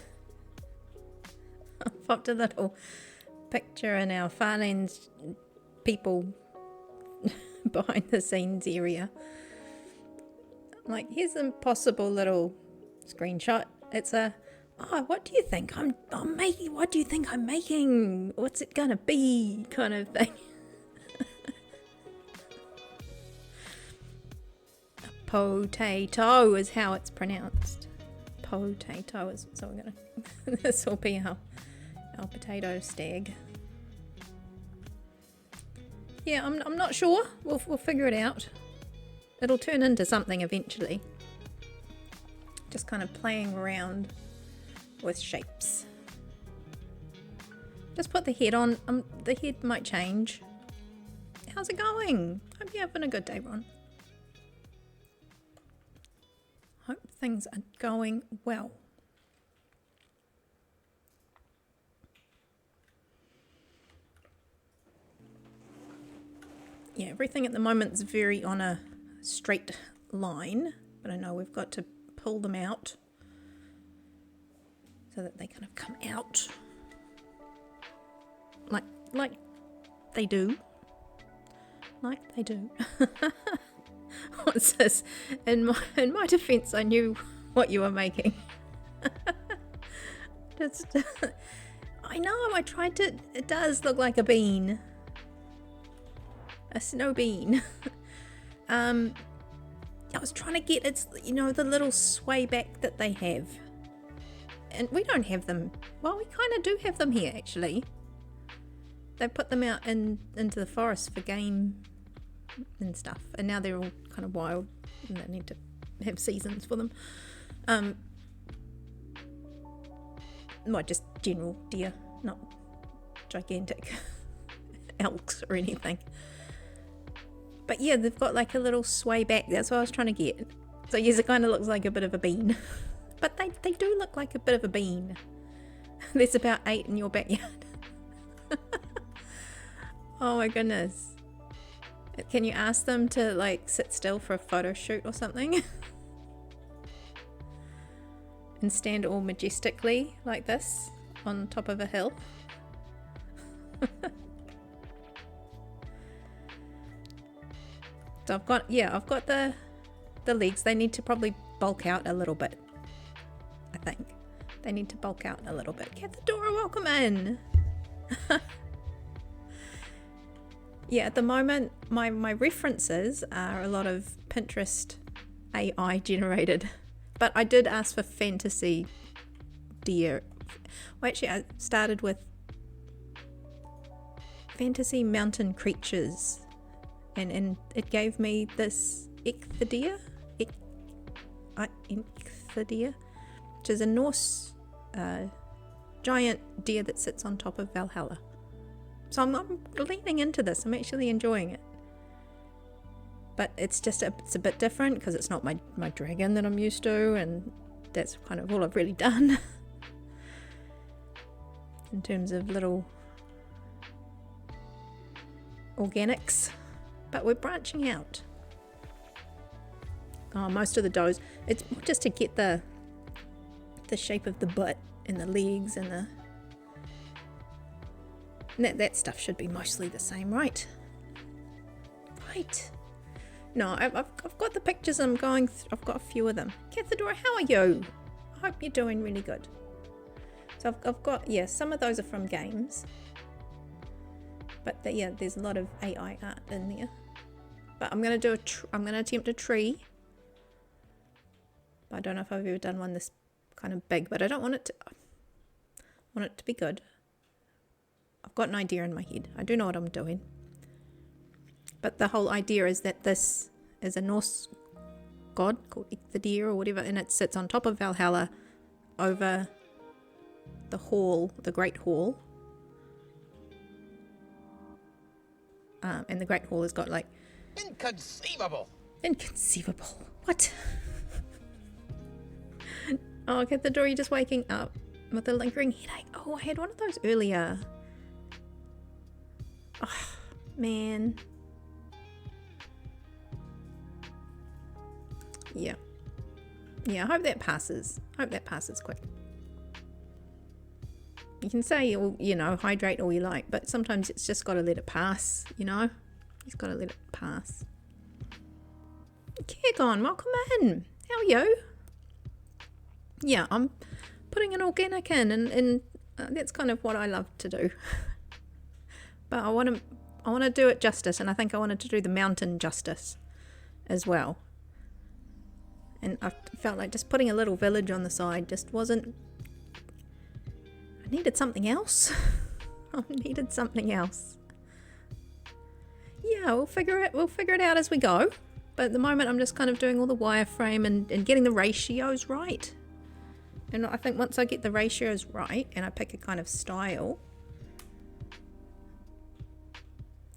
popped a little picture in our Farlands people behind the scenes area. Like, here's a possible little screenshot. It's a, oh, what do you think I'm making? What do you think I'm making? What's it gonna be? Kind of thing. Potato is how it's pronounced. Potato is, so we're gonna, this will be our potato stag. Yeah, I'm not sure. We'll figure it out. It'll turn into something eventually. Just kind of playing around with shapes. Just put the head on. The head might change. How's it going? Hope you're having a good day, Ron. Hope things are going well. Yeah, everything at the moment is very on a straight line, but I know we've got to pull them out so that they kind of come out like they do. Like they do. What's this? In my defense, I knew what you were making. Just, I know, I tried to, it does look like a bean. A snow bean. I was trying to get its, you know, the little sway back that they have. And we don't have them. Well, we kind of do have them here, actually. They put them out into the forest for game and stuff. And now they're all kind of wild and they need to have seasons for them. Well, just general deer, not gigantic elks or anything. But yeah, they've got like a little sway back. That's what I was trying to get. So yes, it kind of looks like a bit of a bean. But they do look like a bit of a bean. There's about 8 in your backyard. Oh my goodness. Can you ask them to like sit still for a photo shoot or something? And stand all majestically like this on top of a hill? So I've got the legs. They need to probably bulk out a little bit. I think they need to bulk out a little bit. Cathedora, welcome in. Yeah, at the moment my references are a lot of Pinterest AI generated, but I did ask for fantasy deer. Well, actually I started with fantasy mountain creatures. And it gave me this Ichthydea, which is a Norse giant deer that sits on top of Valhalla. So I'm leaning into this. I'm actually enjoying it. But it's just it's a bit different because it's not my dragon that I'm used to, and that's kind of all I've really done in terms of little organics. But we're branching out. Oh, most of the does. It's just to get the shape of the butt and the legs and that stuff should be mostly the same, right? Right. No, I've got the pictures. I'm going. I've got a few of them. Cathedora, how are you? I hope you're doing really good. So I've got, yeah, some of those are from games. But yeah, there's a lot of AI art in there. But I'm gonna do I'm gonna attempt a tree. But I don't know if I've ever done one this kind of big. But I don't want it to. I want it to be good. I've got an idea in my head. I do know what I'm doing. But the whole idea is that this is a Norse god called Icthadir or whatever, and it sits on top of Valhalla over the hall, the Great Hall. And the Great Hall has got like... Inconceivable! Inconceivable. What? Oh, okay, the door, you're just waking up with a lingering headache. Oh, I had one of those earlier. Oh, man. Yeah. Yeah, I hope that passes. I hope that passes quick. You can say, you know, hydrate all you like, but sometimes it's just got to let it pass, you know? You've got to let it pass. Kiegon, welcome in. How are you? Yeah, I'm putting an organic in, and that's kind of what I love to do. But I want to do it justice, and I think I wanted to do the mountain justice as well. And I felt like just putting a little village on the side just wasn't... I needed something else. I needed something else. Yeah, we'll figure it out as we go. But at the moment I'm just kind of doing all the wireframe and getting the ratios right. And I think once I get the ratios right and I pick a kind of style...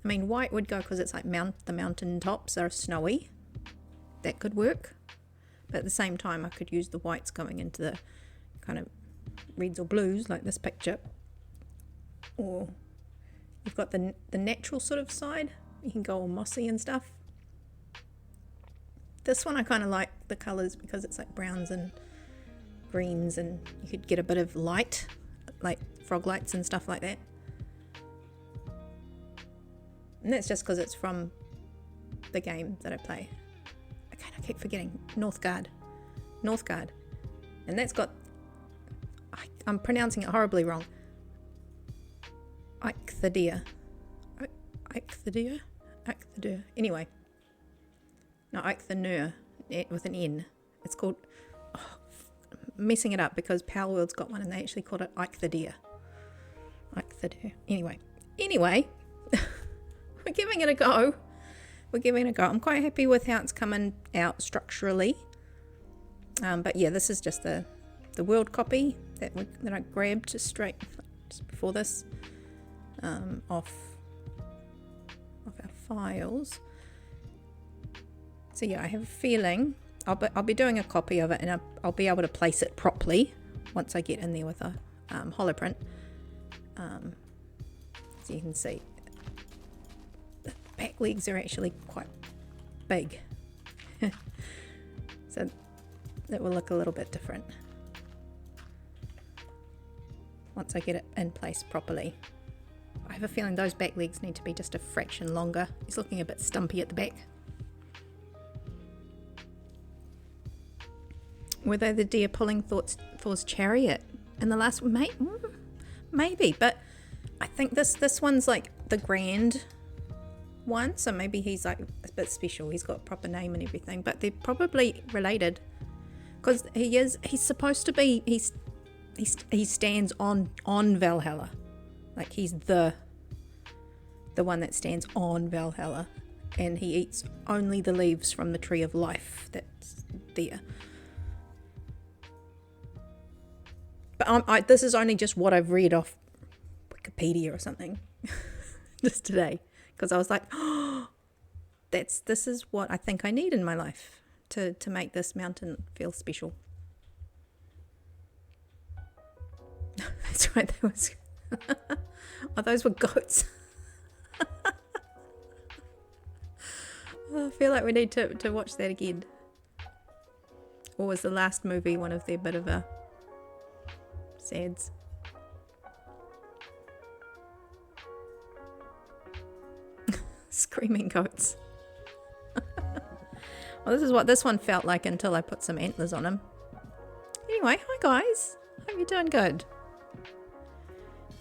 I mean, white would go because it's like the mountain tops are snowy. That could work. But at the same time, I could use the whites going into the kind of reds or blues, like this picture. Or you've got the natural sort of side. You can go all mossy and stuff. This one I kind of like the colours because it's like browns and greens, and you could get a bit of light, like frog lights and stuff like that. And that's just because it's from the game that I play. I keep forgetting. Northgard. And that's got... I'm pronouncing it horribly wrong. Icthadir. Icthadir? Anyway. No, Icthanur with an N. It's called... Oh, messing it up because Power World's got one and they actually called it Icthadir. Anyway. We're giving it a go. I'm quite happy with how it's coming out structurally. But yeah, this is just the world copy that I grabbed just before this off our files. So yeah, I have a feeling I'll be doing a copy of it, and I'll be able to place it properly once I get in there with a holoprint. So you can see. Back legs are actually quite big, so that will look a little bit different once I get it in place properly. I have a feeling those back legs need to be just a fraction longer. He's looking a bit stumpy at the back. Were they the deer pulling Thor's chariot in the last one? Maybe, but I think this one's like the grand one, so maybe he's like a bit special. He's got a proper name and everything, but they're probably related because he's supposed to be, he stands on Valhalla, like he's the one that stands on Valhalla, and he eats only the leaves from the tree of life that's there. But this is only just what I've read off Wikipedia or something just today. Because I was like, oh, this is what I think I need in my life to make this mountain feel special. That's right, that was... oh, those were goats. I feel like we need to watch that again. Or was the last movie one of their bit of a sads? Screaming goats. Well, this is what this one felt like until I put some antlers on him. Anyway, hi guys. Hope you're doing good.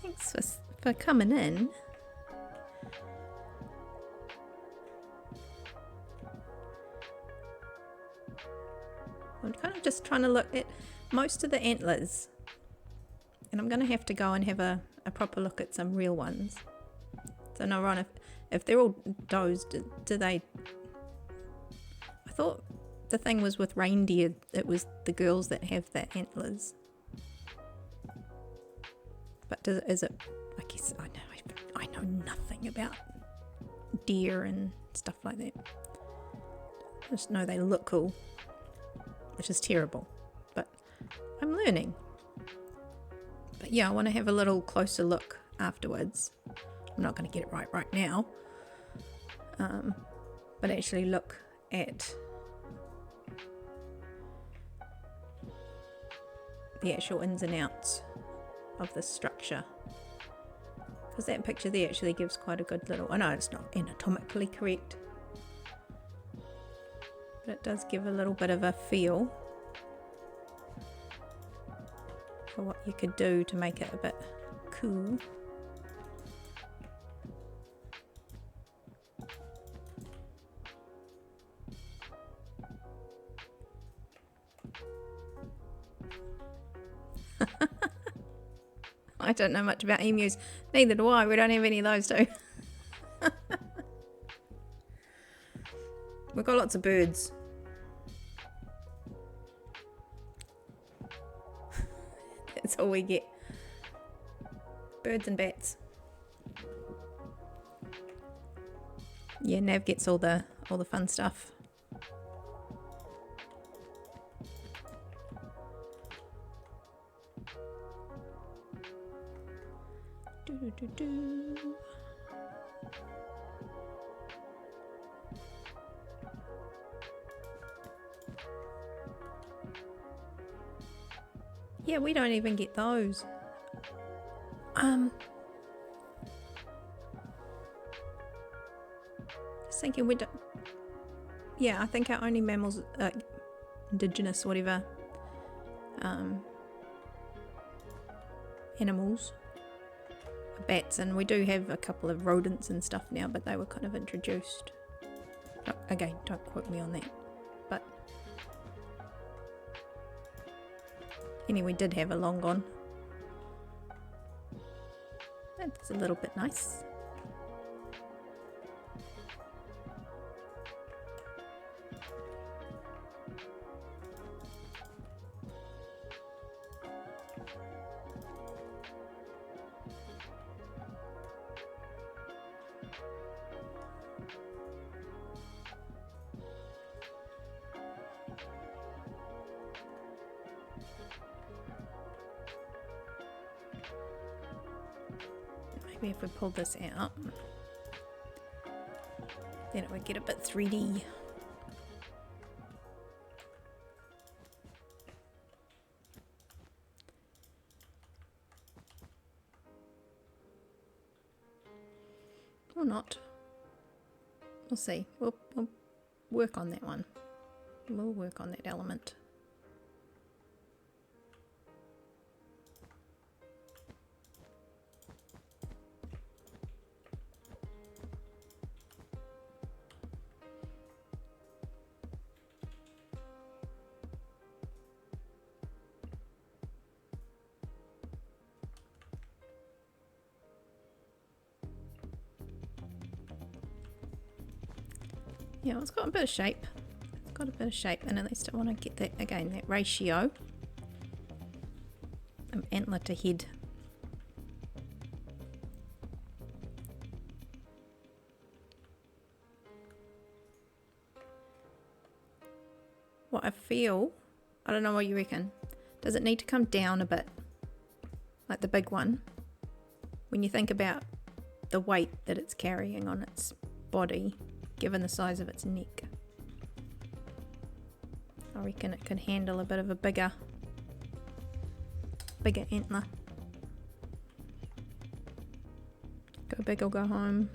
Thanks for coming in. I'm kind of just trying to look at most of the antlers. And I'm going to have to go and have a proper look at some real ones. So no, Ron, if they're all does, do they... I thought the thing was with reindeer, it was the girls that have the antlers. But is it... I guess I know nothing about deer and stuff like that. I just know they look cool, which is terrible. But I'm learning. But yeah, I want to have a little closer look afterwards. I'm not going to get it right now. But actually look at the actual ins and outs of the structure. Because that picture there actually gives quite a good little... I know it's not anatomically correct. But it does give a little bit of a feel for what you could do to make it a bit cool. I don't know much about emus. Neither do I. We don't have any of those too. We've got lots of birds. That's all we get. Birds and bats. Yeah, Nav gets all the fun stuff. Do. Yeah, we don't even get those. Just thinking we don't... Yeah, I think our only mammals, indigenous, whatever, animals, are bats, and we do have a couple of rodents and stuff now, but they were kind of introduced. Again, don't quote me on that. But anyway, we did have a long gone. That's a little bit nice. Maybe if we pull this out, then it would get a bit 3D. Or not. We'll see. We'll work on that one. We'll work on that element. Yeah, it's got a bit of shape. It's got a bit of shape, and at least I want to get that, again, that ratio of antler to head. What I feel, I don't know what you reckon, does it need to come down a bit, like the big one, when you think about the weight that it's carrying on its body, given the size of its neck? I reckon it could handle a bit of a bigger antler. Go big or go home.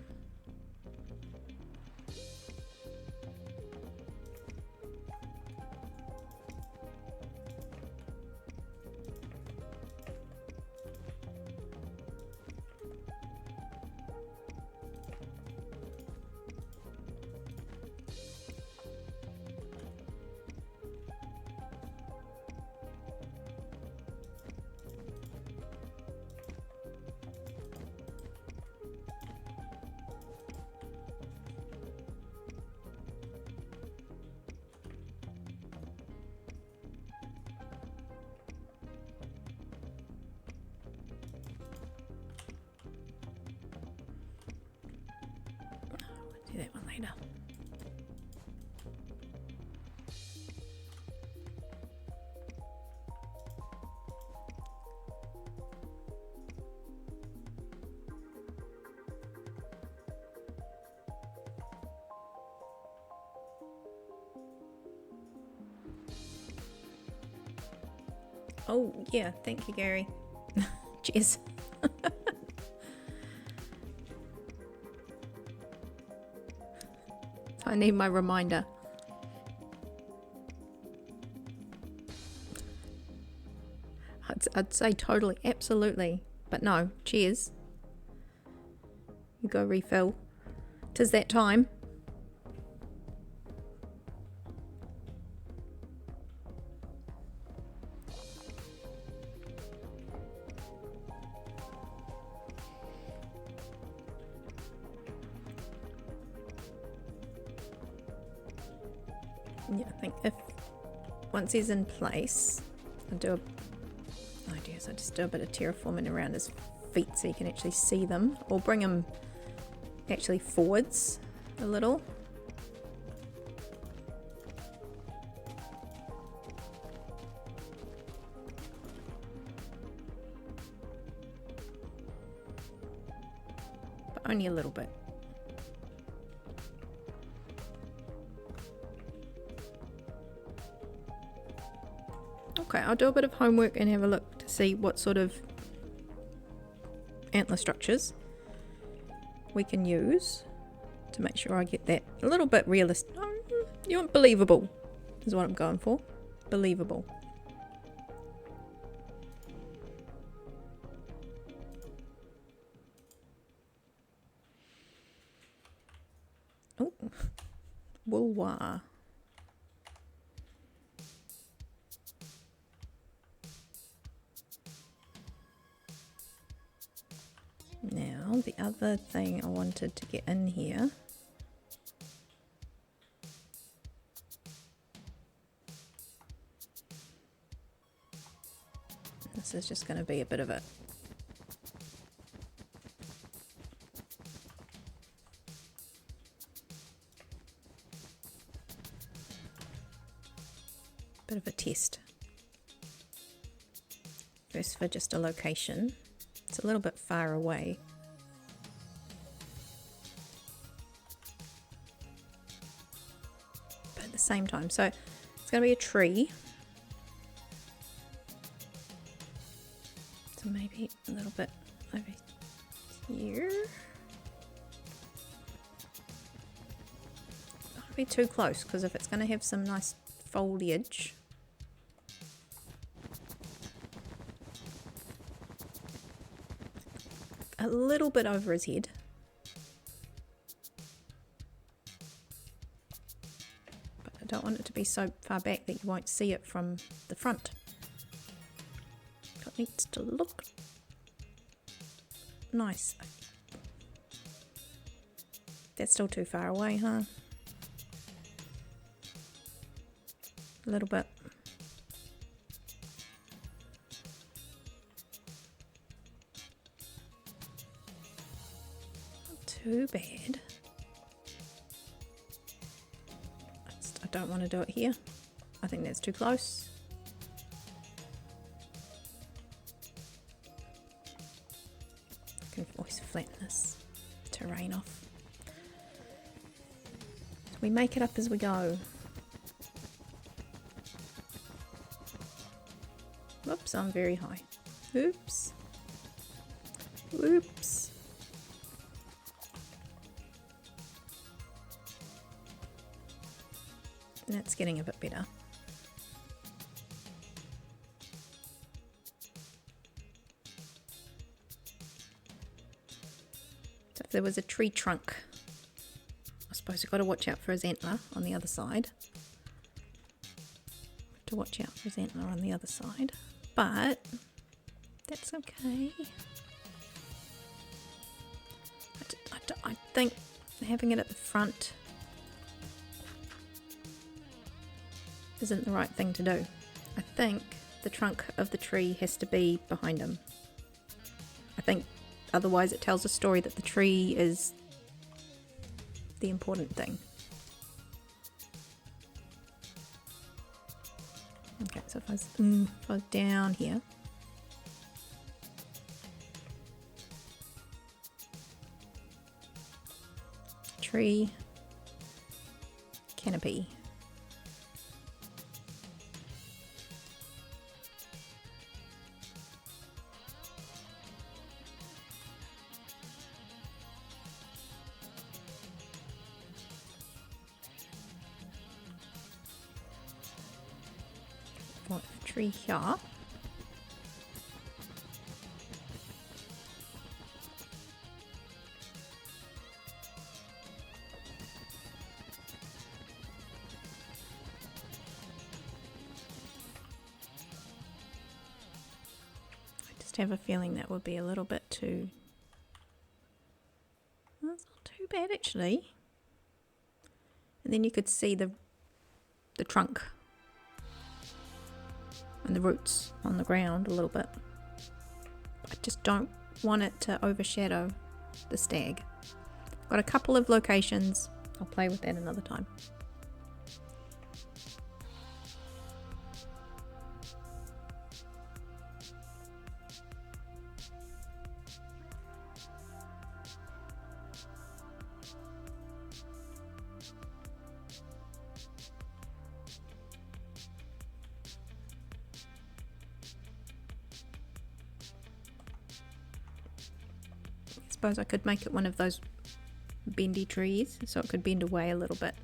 Do that one later. Oh, yeah, thank you, Gary. Cheers. I need my reminder. I'd say totally, absolutely. But no, cheers. You go refill. 'Tis that time. Yeah, I think if once he's in place, I just do a bit of terraforming around his feet so you can actually see them, or bring him actually forwards a little. But only a little bit. Okay, I'll do a bit of homework and have a look to see what sort of antler structures we can use to make sure I get that a little bit realistic. You want believable is what I'm going for. Believable. Oh, woolwa. Now, the other thing I wanted to get in here this is just going to be a bit of a test. First for just a location. It's a little bit far away. But at the same time, so it's going to be a tree. So maybe a little bit over here. Not be too close, because if it's going to have some nice foliage, a little bit over his head. But I don't want it to be so far back that you won't see it from the front. It needs to look nice. That's still too far away, huh? A little bit. Too bad. I don't want to do it here. I think that's too close. I can always flatten this terrain off. So we make it up as we go. Whoops, I'm very high. Oops. Oops. That's getting a bit better. So if there was a tree trunk, I suppose you've got to watch out for his antler on the other side. To watch out for his antler on the other side, but that's okay. I think having it at the front isn't the right thing to do. I think the trunk of the tree has to be behind him. I think otherwise it tells a story that the tree is the important thing. Okay, so if I was down here. Tree. Canopy. Tree here. I just have a feeling that would be a little bit too... That's not too bad actually. And then you could see the trunk and the roots on the ground a little bit. I just don't want it to overshadow the stag. Got a couple of locations. I'll play with that another time. I suppose I could make it one of those bendy trees so it could bend away a little bit.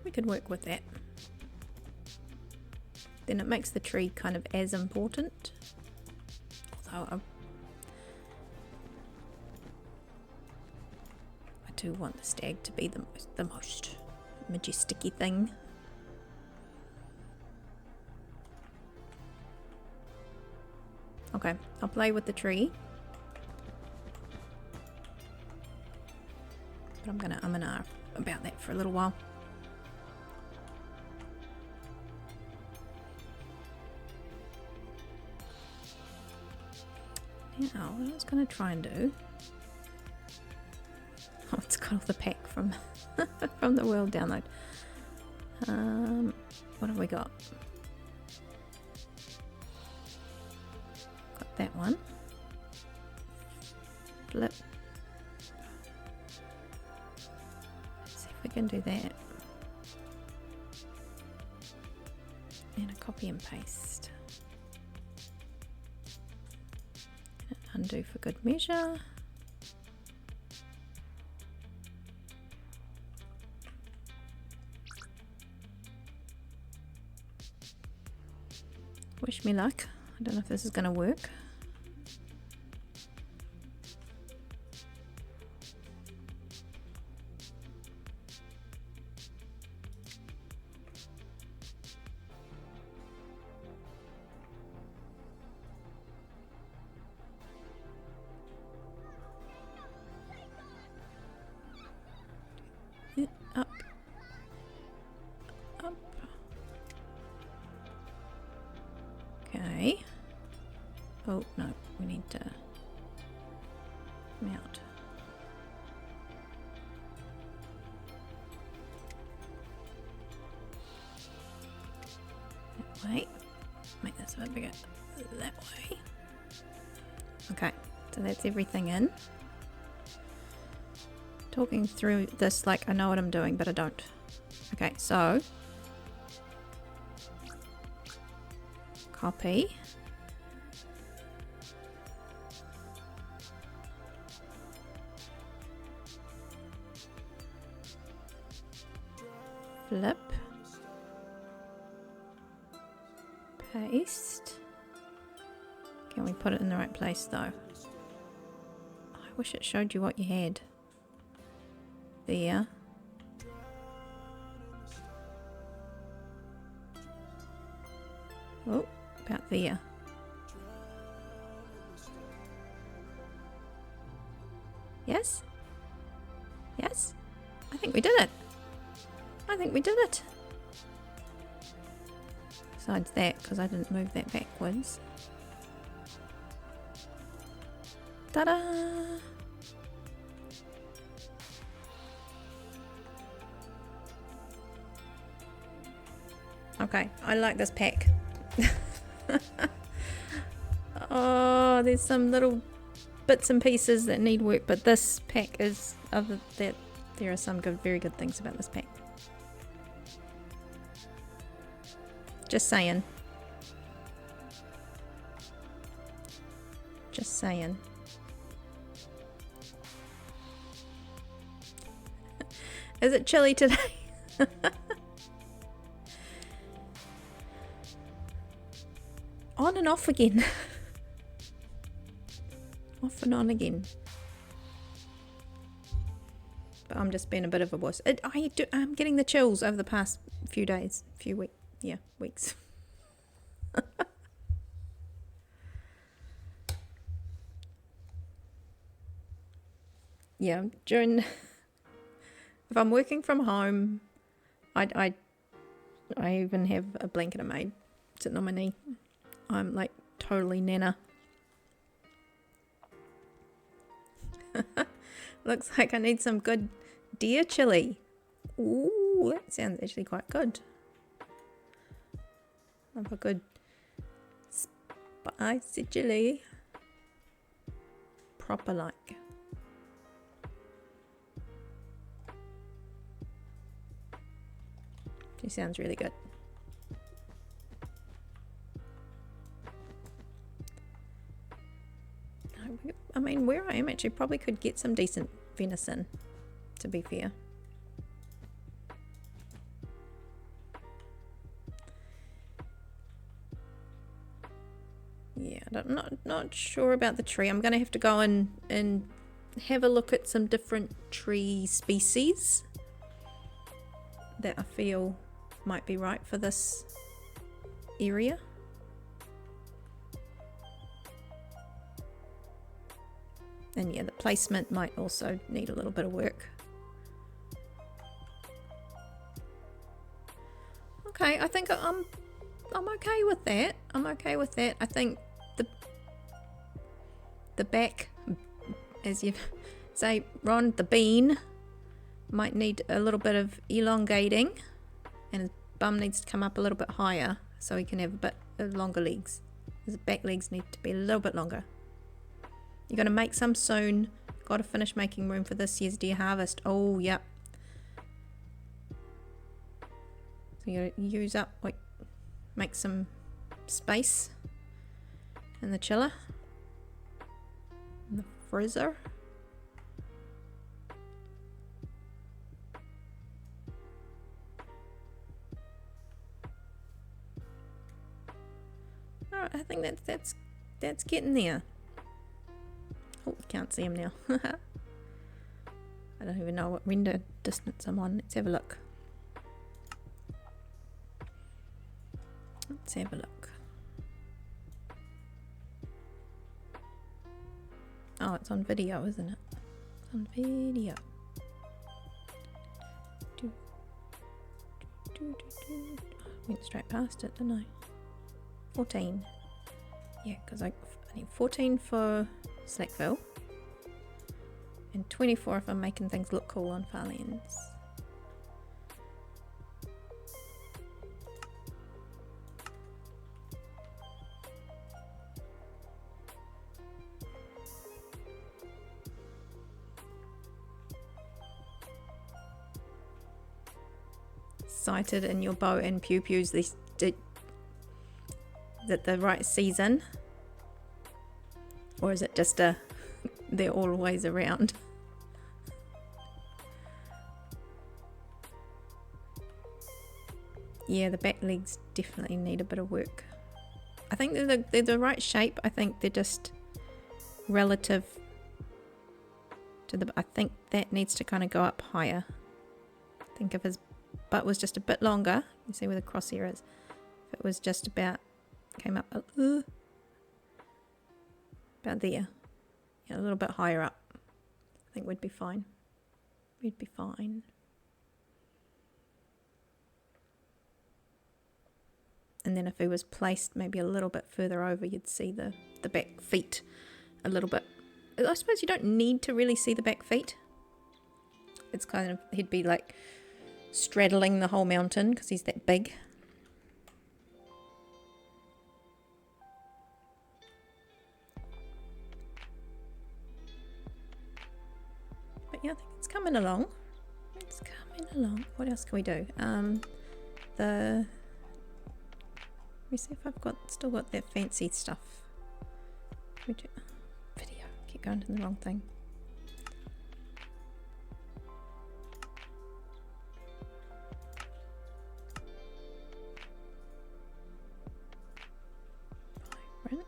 We could work with that. Then it makes the tree kind of as important. Although I do want the stag to be the most majestic-y thing. Okay, I'll play with the tree. But I'm gonna about that for a little while. Now, what I was gonna try and do... Oh, it's got all the pack from from the world download. What have we got? That one. Flip. Let's see if we can do that. And a copy and paste. And undo for good measure. Wish me luck. I don't know if this is going to work. Up. Up. Okay. Oh, no, we need to mount. That way. Make this a bit bigger. That way. Okay, so that's everything in. Talking through this like I know what I'm doing, but I don't. Okay, so copy. Flip. Paste. Can we put it in the right place though? I wish it showed you what you had. There. Oh, about there. Yes? Yes? I think we did it. I think we did it. Besides that, because I didn't move that backwards. Ta-da! Okay, I like this pack. Oh, there's some little bits and pieces that need work, but this pack is other that there are some good, very good things about this pack. Just saying. Just saying. Is it chilly today? On and off again. Off and on again. But I'm just being a bit of a wuss. I'm getting the chills over the past few days, weeks. Yeah, if I'm working from home, I even have a blanket I made sitting on my knee. I'm like totally nana. Looks like I need some good deer chili. Ooh, that sounds actually quite good. Love a good spicy chili. Proper like. She sounds really good. I mean, where I am actually probably could get some decent venison, to be fair. Yeah, I'm not sure about the tree. I'm going to have to go and have a look at some different tree species that I feel might be right for this area. And yeah, the placement might also need a little bit of work. Okay, I think I'm okay with that. I'm okay with that. I think the back, as you say, Ron, the bean might need a little bit of elongating, and his bum needs to come up a little bit higher so he can have a bit of longer legs. His back legs need to be a little bit longer. You're going to make some soon. Got to finish making room for this year's deer harvest. Oh, yep. So you're going to use up, like, make some space in the chiller, in the freezer. Alright, I think that's getting there. Oh, can't see him now. I don't even know what render distance I'm on. Let's have a look. Let's have a look. Oh, it's on video, isn't it? It's on video. Went straight past it, didn't I? 14. Yeah, because I need 14 for Slackville and 24 if I'm making things look cool on Farlands. Sighted in your bow and pew-pews, is it the right season? Or is it just they're always around? Yeah, the back legs definitely need a bit of work. I think they're the right shape. I think they're just relative to the... I think that needs to kind of go up higher. I think if his butt was just a bit longer, you see where the crosshair is. If it was just about... came up about there, yeah, a little bit higher up, I think we'd be fine. We'd be fine. And then if he was placed maybe a little bit further over, you'd see the back feet a little bit I suppose you don't need to really see the back feet. It's kind of, he'd be like straddling the whole mountain because he's that big. But yeah, I think it's coming along. It's coming along. What else can we do? Let me see if I've still got that fancy stuff. Can we do video? Keep going to the wrong thing. Vibrant.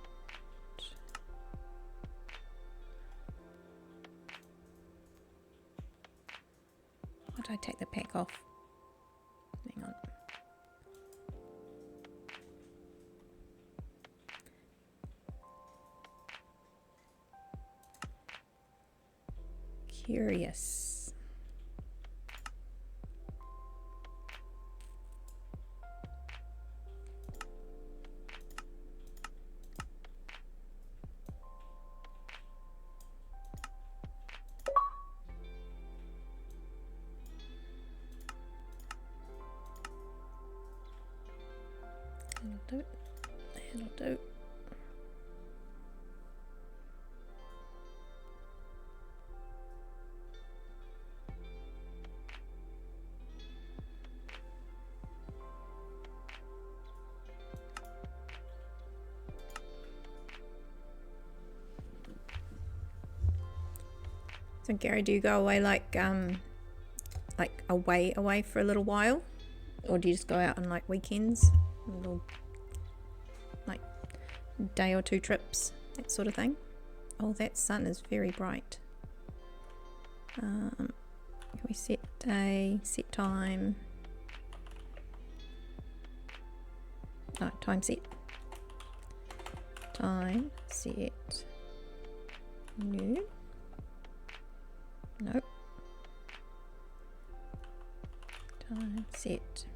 Why did I take the pack off? Hang on. Curious. That'll do. That'll do. So Gary, do you go away like away for a little while, or do you just go out on like weekends, little like day or two trips, that sort of thing? Oh, that sun is very bright. Can we set day, set time? Oh, time set. Time set. New. Nope. Time set.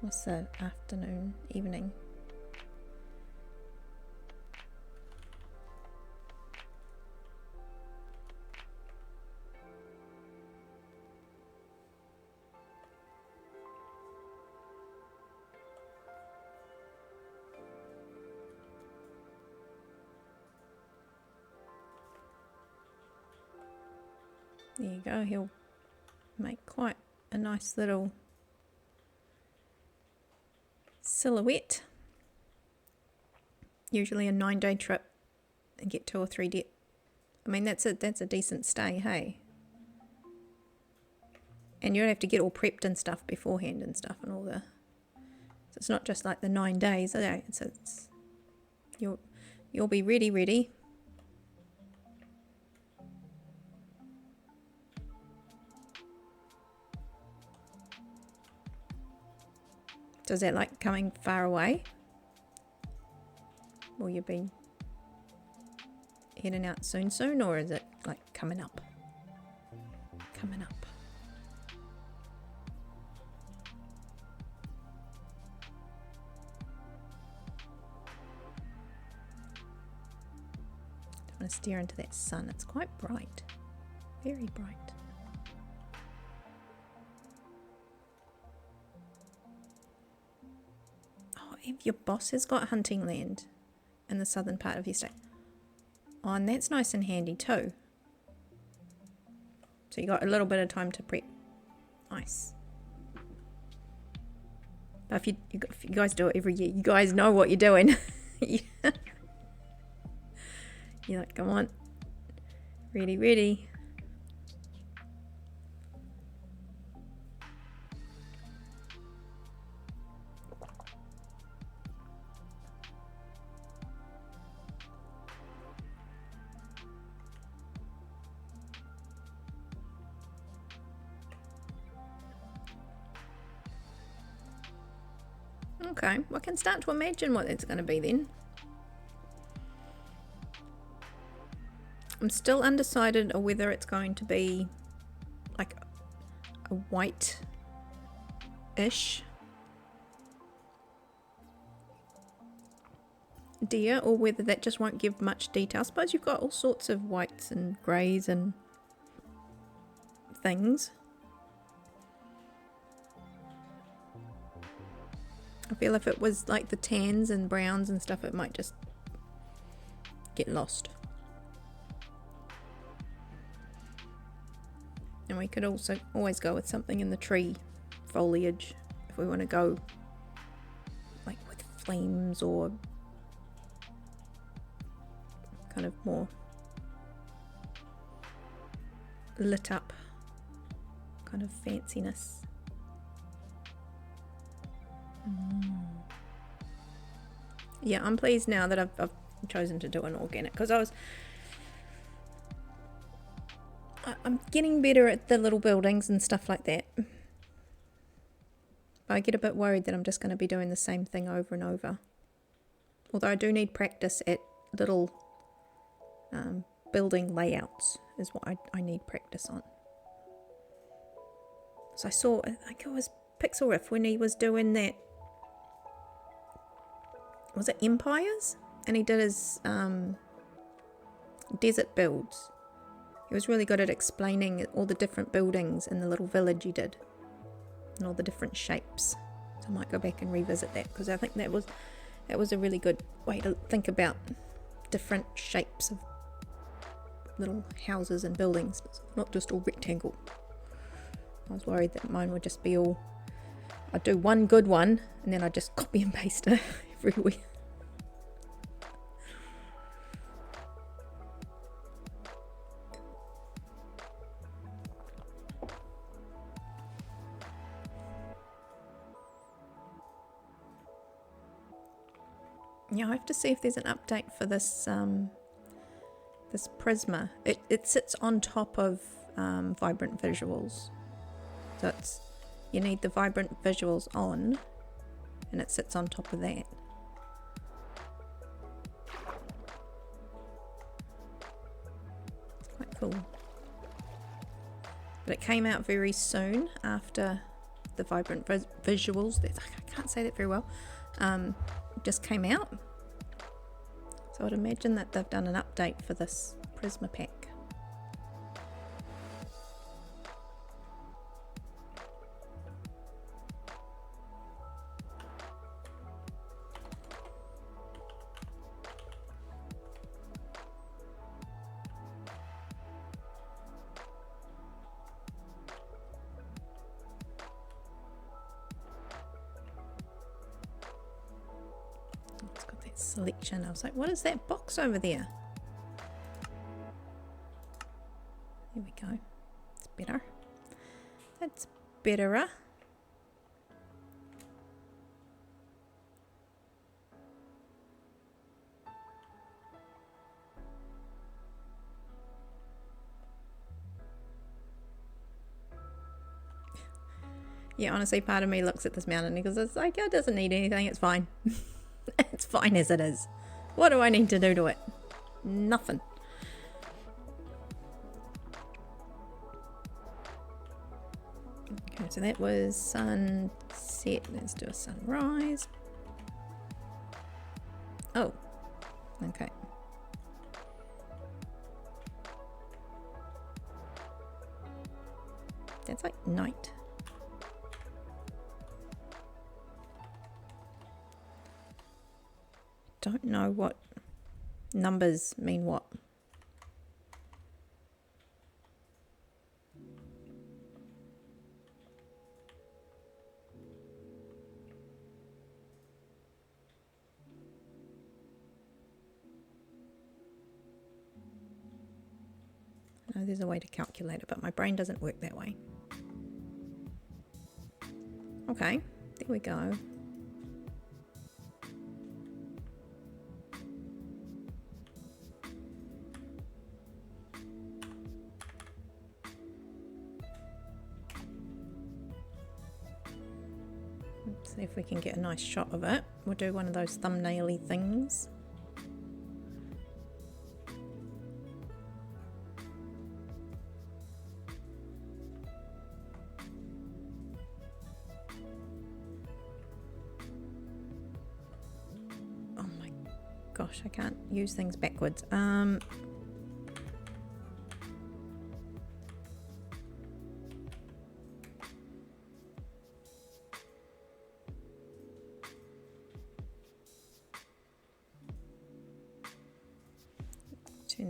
What's the afternoon, evening? There you go, he'll make quite a nice little silhouette. Usually a 9-day trip and get 2 or 3 days. I mean, that's a decent stay, hey? And you don't have to get all prepped and stuff beforehand and stuff and all the... So it's not just like the 9 days, okay? It's you'll be ready. So is that like coming far away? Will you be heading out soon, or is it like coming up? Coming up. Don't want to stare into that sun. It's quite bright. Very bright. If your boss has got hunting land in the southern part of your state. Oh, and that's nice and handy too. So you got a little bit of time to prep. Nice. But if you guys do it every year, you guys know what you're doing. You're like, come on. Ready. Okay, well, I can start to imagine what it's going to be then. I'm still undecided on whether it's going to be like a white-ish deer or whether that just won't give much detail. I suppose you've got all sorts of whites and greys and things. I feel if it was like the tans and browns and stuff, it might just get lost. And we could also always go with something in the tree foliage if we want to go like with flames or kind of more lit up kind of fanciness. Yeah, I'm pleased now that I've chosen to do an organic, because I'm getting better at the little buildings and stuff like that. I get a bit worried that I'm just going to be doing the same thing over and over. Although I do need practice at little building layouts is what I need practice on. So I saw, I think it was Pixel Riff when he was doing that, was it Empires? And he did his desert builds. He was really good at explaining all the different buildings in the little village he did. And all the different shapes. So I might go back and revisit that, because I think that was a really good way to think about different shapes of little houses and buildings, not just all rectangle. I was worried that mine would just be all, I'd do one good one and then I'd just copy and paste it everywhere. Yeah, I have to see if there's an update for this this Prisma. It sits on top of Vibrant Visuals. So you need the Vibrant Visuals on, and it sits on top of that. It's quite cool. But it came out very soon after the Vibrant Visuals. I can't say that very well. Just came out. So I'd imagine that they've done an update for this Prisma pack. Selection. I was like, what is that box over there? Here we go. It's better. That's betterer. Yeah, honestly, part of me looks at this mountain because it's like, it doesn't need anything, it's fine. It's fine as it is. What do I need to do to it? Nothing. Okay, so that was sunset. Let's do a sunrise. Oh, okay. That's like night. Don't know what numbers mean what. I know there's a way to calculate it, but my brain doesn't work that way. Okay, there we go. See if we can get a nice shot of it. We'll do one of those thumbnail-y things. Oh my Gosh, I can't use things backwards. Turn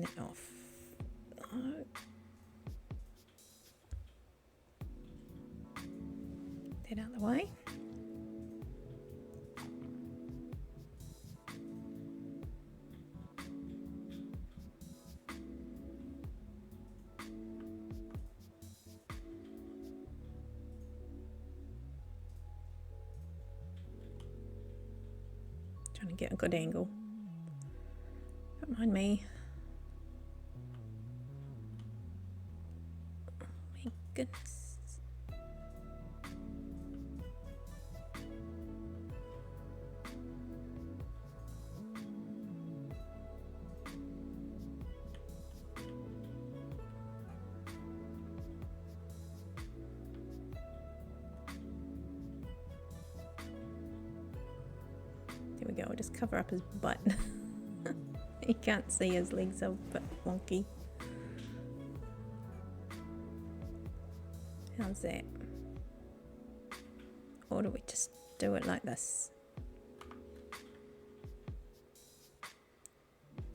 that off. No. That out of the way. Trying to get a good angle. Don't mind me. Oh my goodness. There we go, I'll just cover up his butt. You can't see his legs are a bit wonky. How's that? Or do we just do it like this?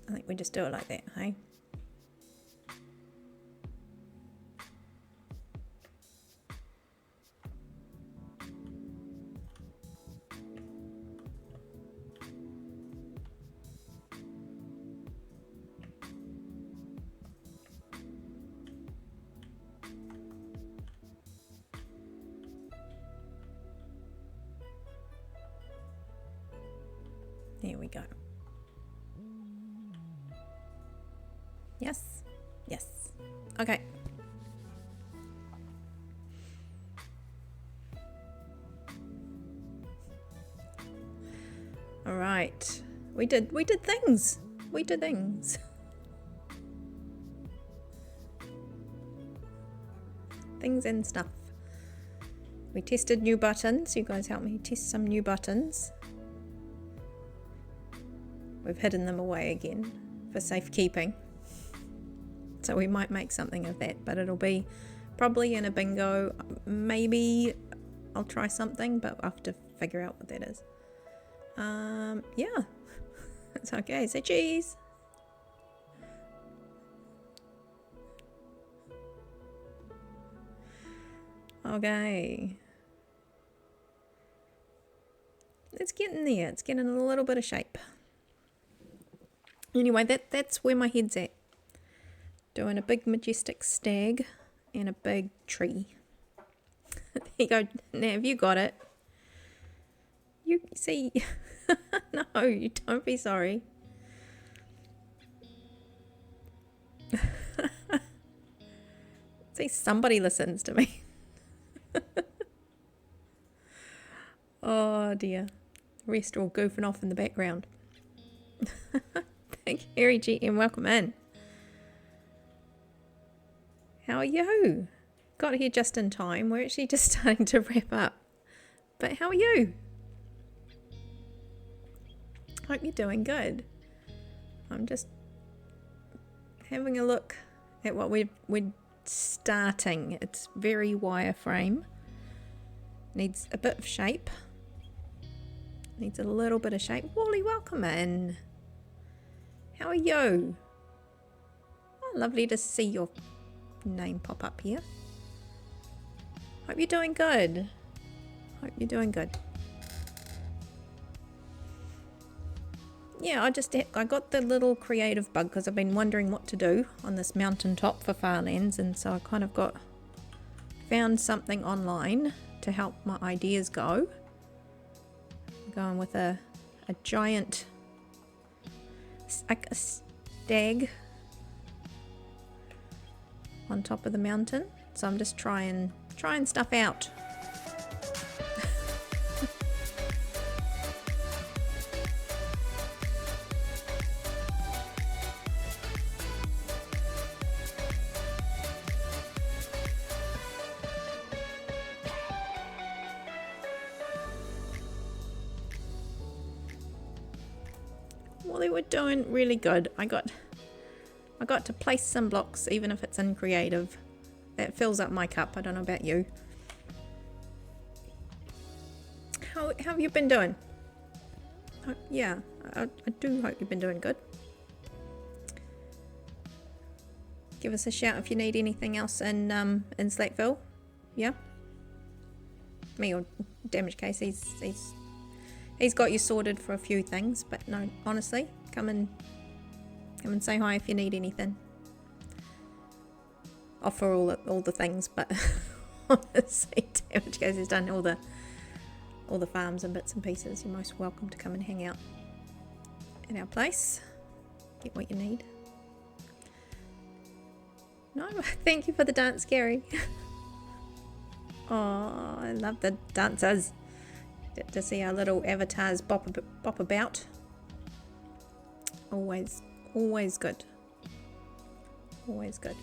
I think we just do it like that, hey? There we go. Yes, yes. Okay. All right. We did things. We did things. Things and stuff. We tested new buttons. You guys helped me test some new buttons. We've hidden them away again for safekeeping. So we might make something of that, but it'll be probably in a bingo. Maybe I'll try something, but I'll have to figure out what that is. Yeah. It's okay. Say cheese. Okay. It's getting there. It's getting a little bit of shape. Anyway, that's where my head's at. Doing a big majestic stag and a big tree. There you go. Now have you got it? You see, no, you don't be sorry. See, somebody listens to me. Oh dear. The rest are all goofing off in the background. Thank you, Harry GM. Welcome in. How are you? Got here just in time. We're actually just starting to wrap up. But how are you? Hope you're doing good. I'm just having a look at what we're starting. It's very wireframe. Needs a bit of shape. Needs a little bit of shape. Wally, welcome in. How are you? Oh, lovely to see your name pop up here. Hope you're doing good. Hope you're doing good. Yeah, I got the little creative bug because I've been wondering what to do on this mountaintop for Farlands, and so I kind of found something online to help my ideas go. I'm going with a giant, like a stag on top of the mountain. So I'm just trying stuff out. Well, they were doing really good. I got to place some blocks, even if it's in creative. That fills up my cup. I don't know about you. How have you been doing? Yeah, I do hope you've been doing good. Give us a shout if you need anything else in Slackville. Yeah. Me or Damage Case. He's got you sorted for a few things, but no, honestly, come and say hi if you need anything. Offer all the things, but honestly, Damage Case has done all the farms and bits and pieces. You're most welcome to come and hang out at our place. Get what you need. No, thank you for the dance, Gary. Oh, I love the dancers. Get to see our little avatars bop about. Always good. Always good.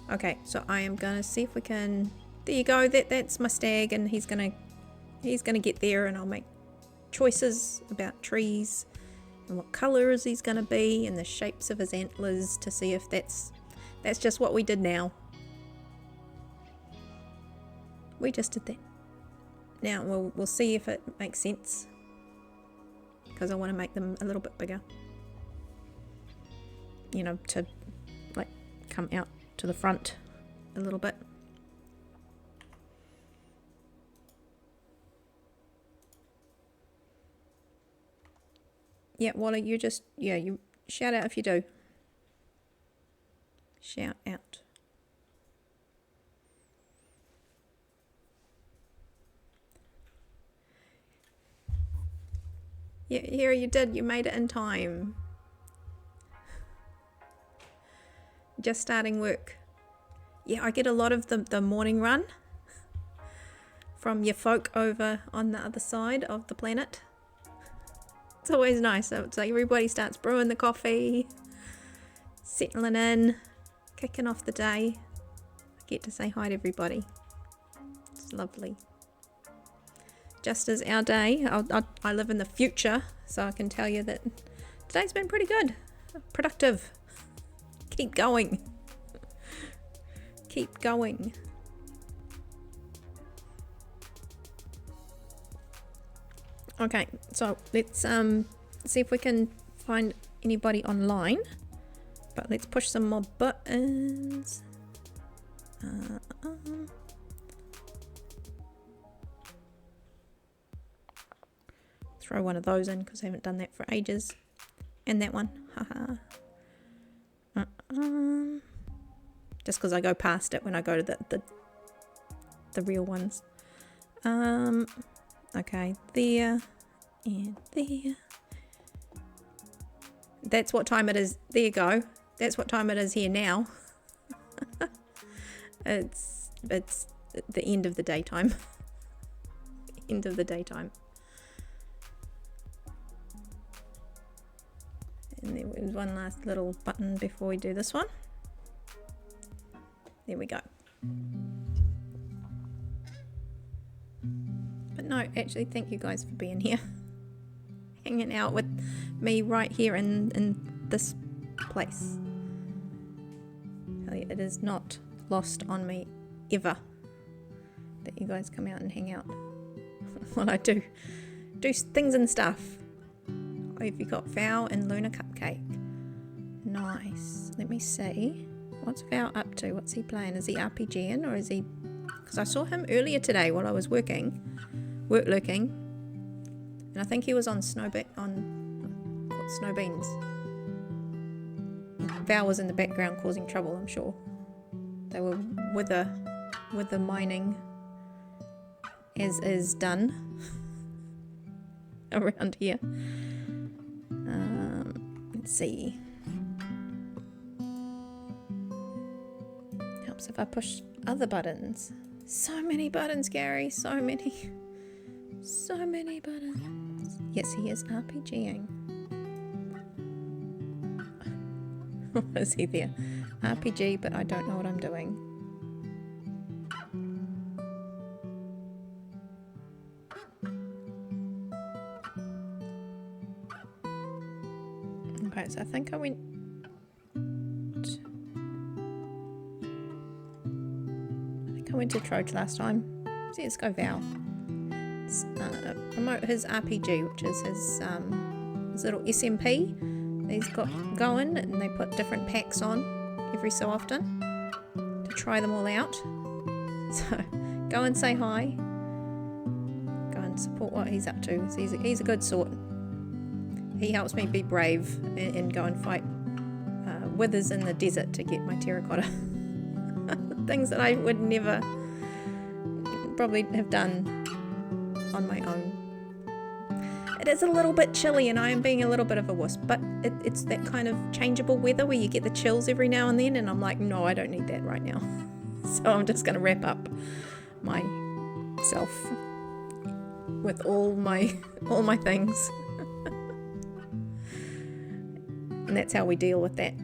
Okay, so I am gonna see if we can. There you go. That's my stag, and he's gonna get there, and I'll make choices about trees and what colours he's gonna be, and the shapes of his antlers to see if that's just what we did now. We just did that. Now we'll see if it makes sense, because I want to make them a little bit bigger. You know, to like come out to the front a little bit. Yeah, Wally, you shout out if you do. Shout out. Yeah, here you did. You made it in time. Just starting work. Yeah, I get a lot of the morning run from your folk over on the other side of the planet. It's always nice. So it's like everybody starts brewing the coffee, settling in, kicking off the day. I get to say hi to everybody. It's lovely. Just as our day, I live in the future, so I can tell you that today's been pretty good. Productive. Keep going. Keep going. Okay, so let's see if we can find anybody online. But let's push some more buttons. Throw one of those in because I haven't done that for ages. And that one. Haha. Just because I go past it when I go to the real ones. Okay, there and there. That's what time it is. There you go. That's what time it is here now. It's the end of the daytime. End of the daytime. And there was one last little button before we do this one. There we go. But no, actually, thank you guys for being here. Hanging out with me right here in this place. It is not lost on me ever that you guys come out and hang out. Well, I do things and stuff. Oh, have you got Val and Luna Cupcake? Nice. Let me see. What's Val up to? What's he playing? Is he RPGing or is he... Because I saw him earlier today while I was working. Lurking. And I think he was on Snowbeans. Val was in the background causing trouble, I'm sure. They were with the mining as is done around here. Let's see. Helps if I push other buttons. So many buttons, Gary. So many. So many buttons. Yes, he is RPGing. What is he there? RPG, but I don't know what I'm doing. Okay, so I think I went... I went to Troge last time. So let's go Val. Promote his RPG, which is his little SMP that he's got going, and they put different packs on every so often to try them all out. So go and say hi. Go and support what he's up to. So he's a good sort. He helps me be brave and go and fight withers in the desert to get my terracotta. Things that I would never probably have done on my own. It is a little bit chilly and I am being a little bit of a wuss, but it's that kind of changeable weather where you get the chills every now and then, and I'm like, no, I don't need that right now. So I'm just going to wrap up myself with all my things. And that's how we deal with that.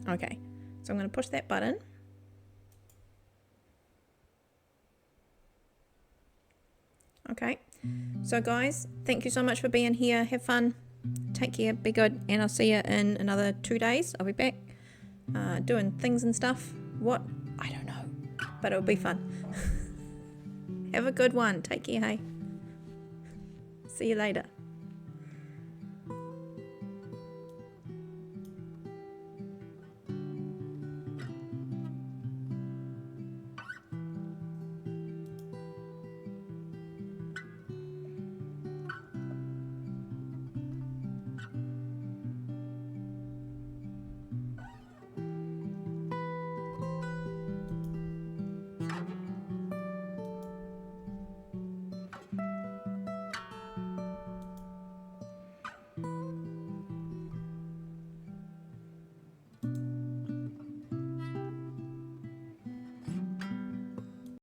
Okay, so I'm going to push that button. Okay, so guys, thank you so much for being here. Have fun, take care, be good, and I'll see you in another 2 days. I'll be back doing things and stuff. What? I don't know, but it'll be fun. Have a good one. Take care, hey. See you later.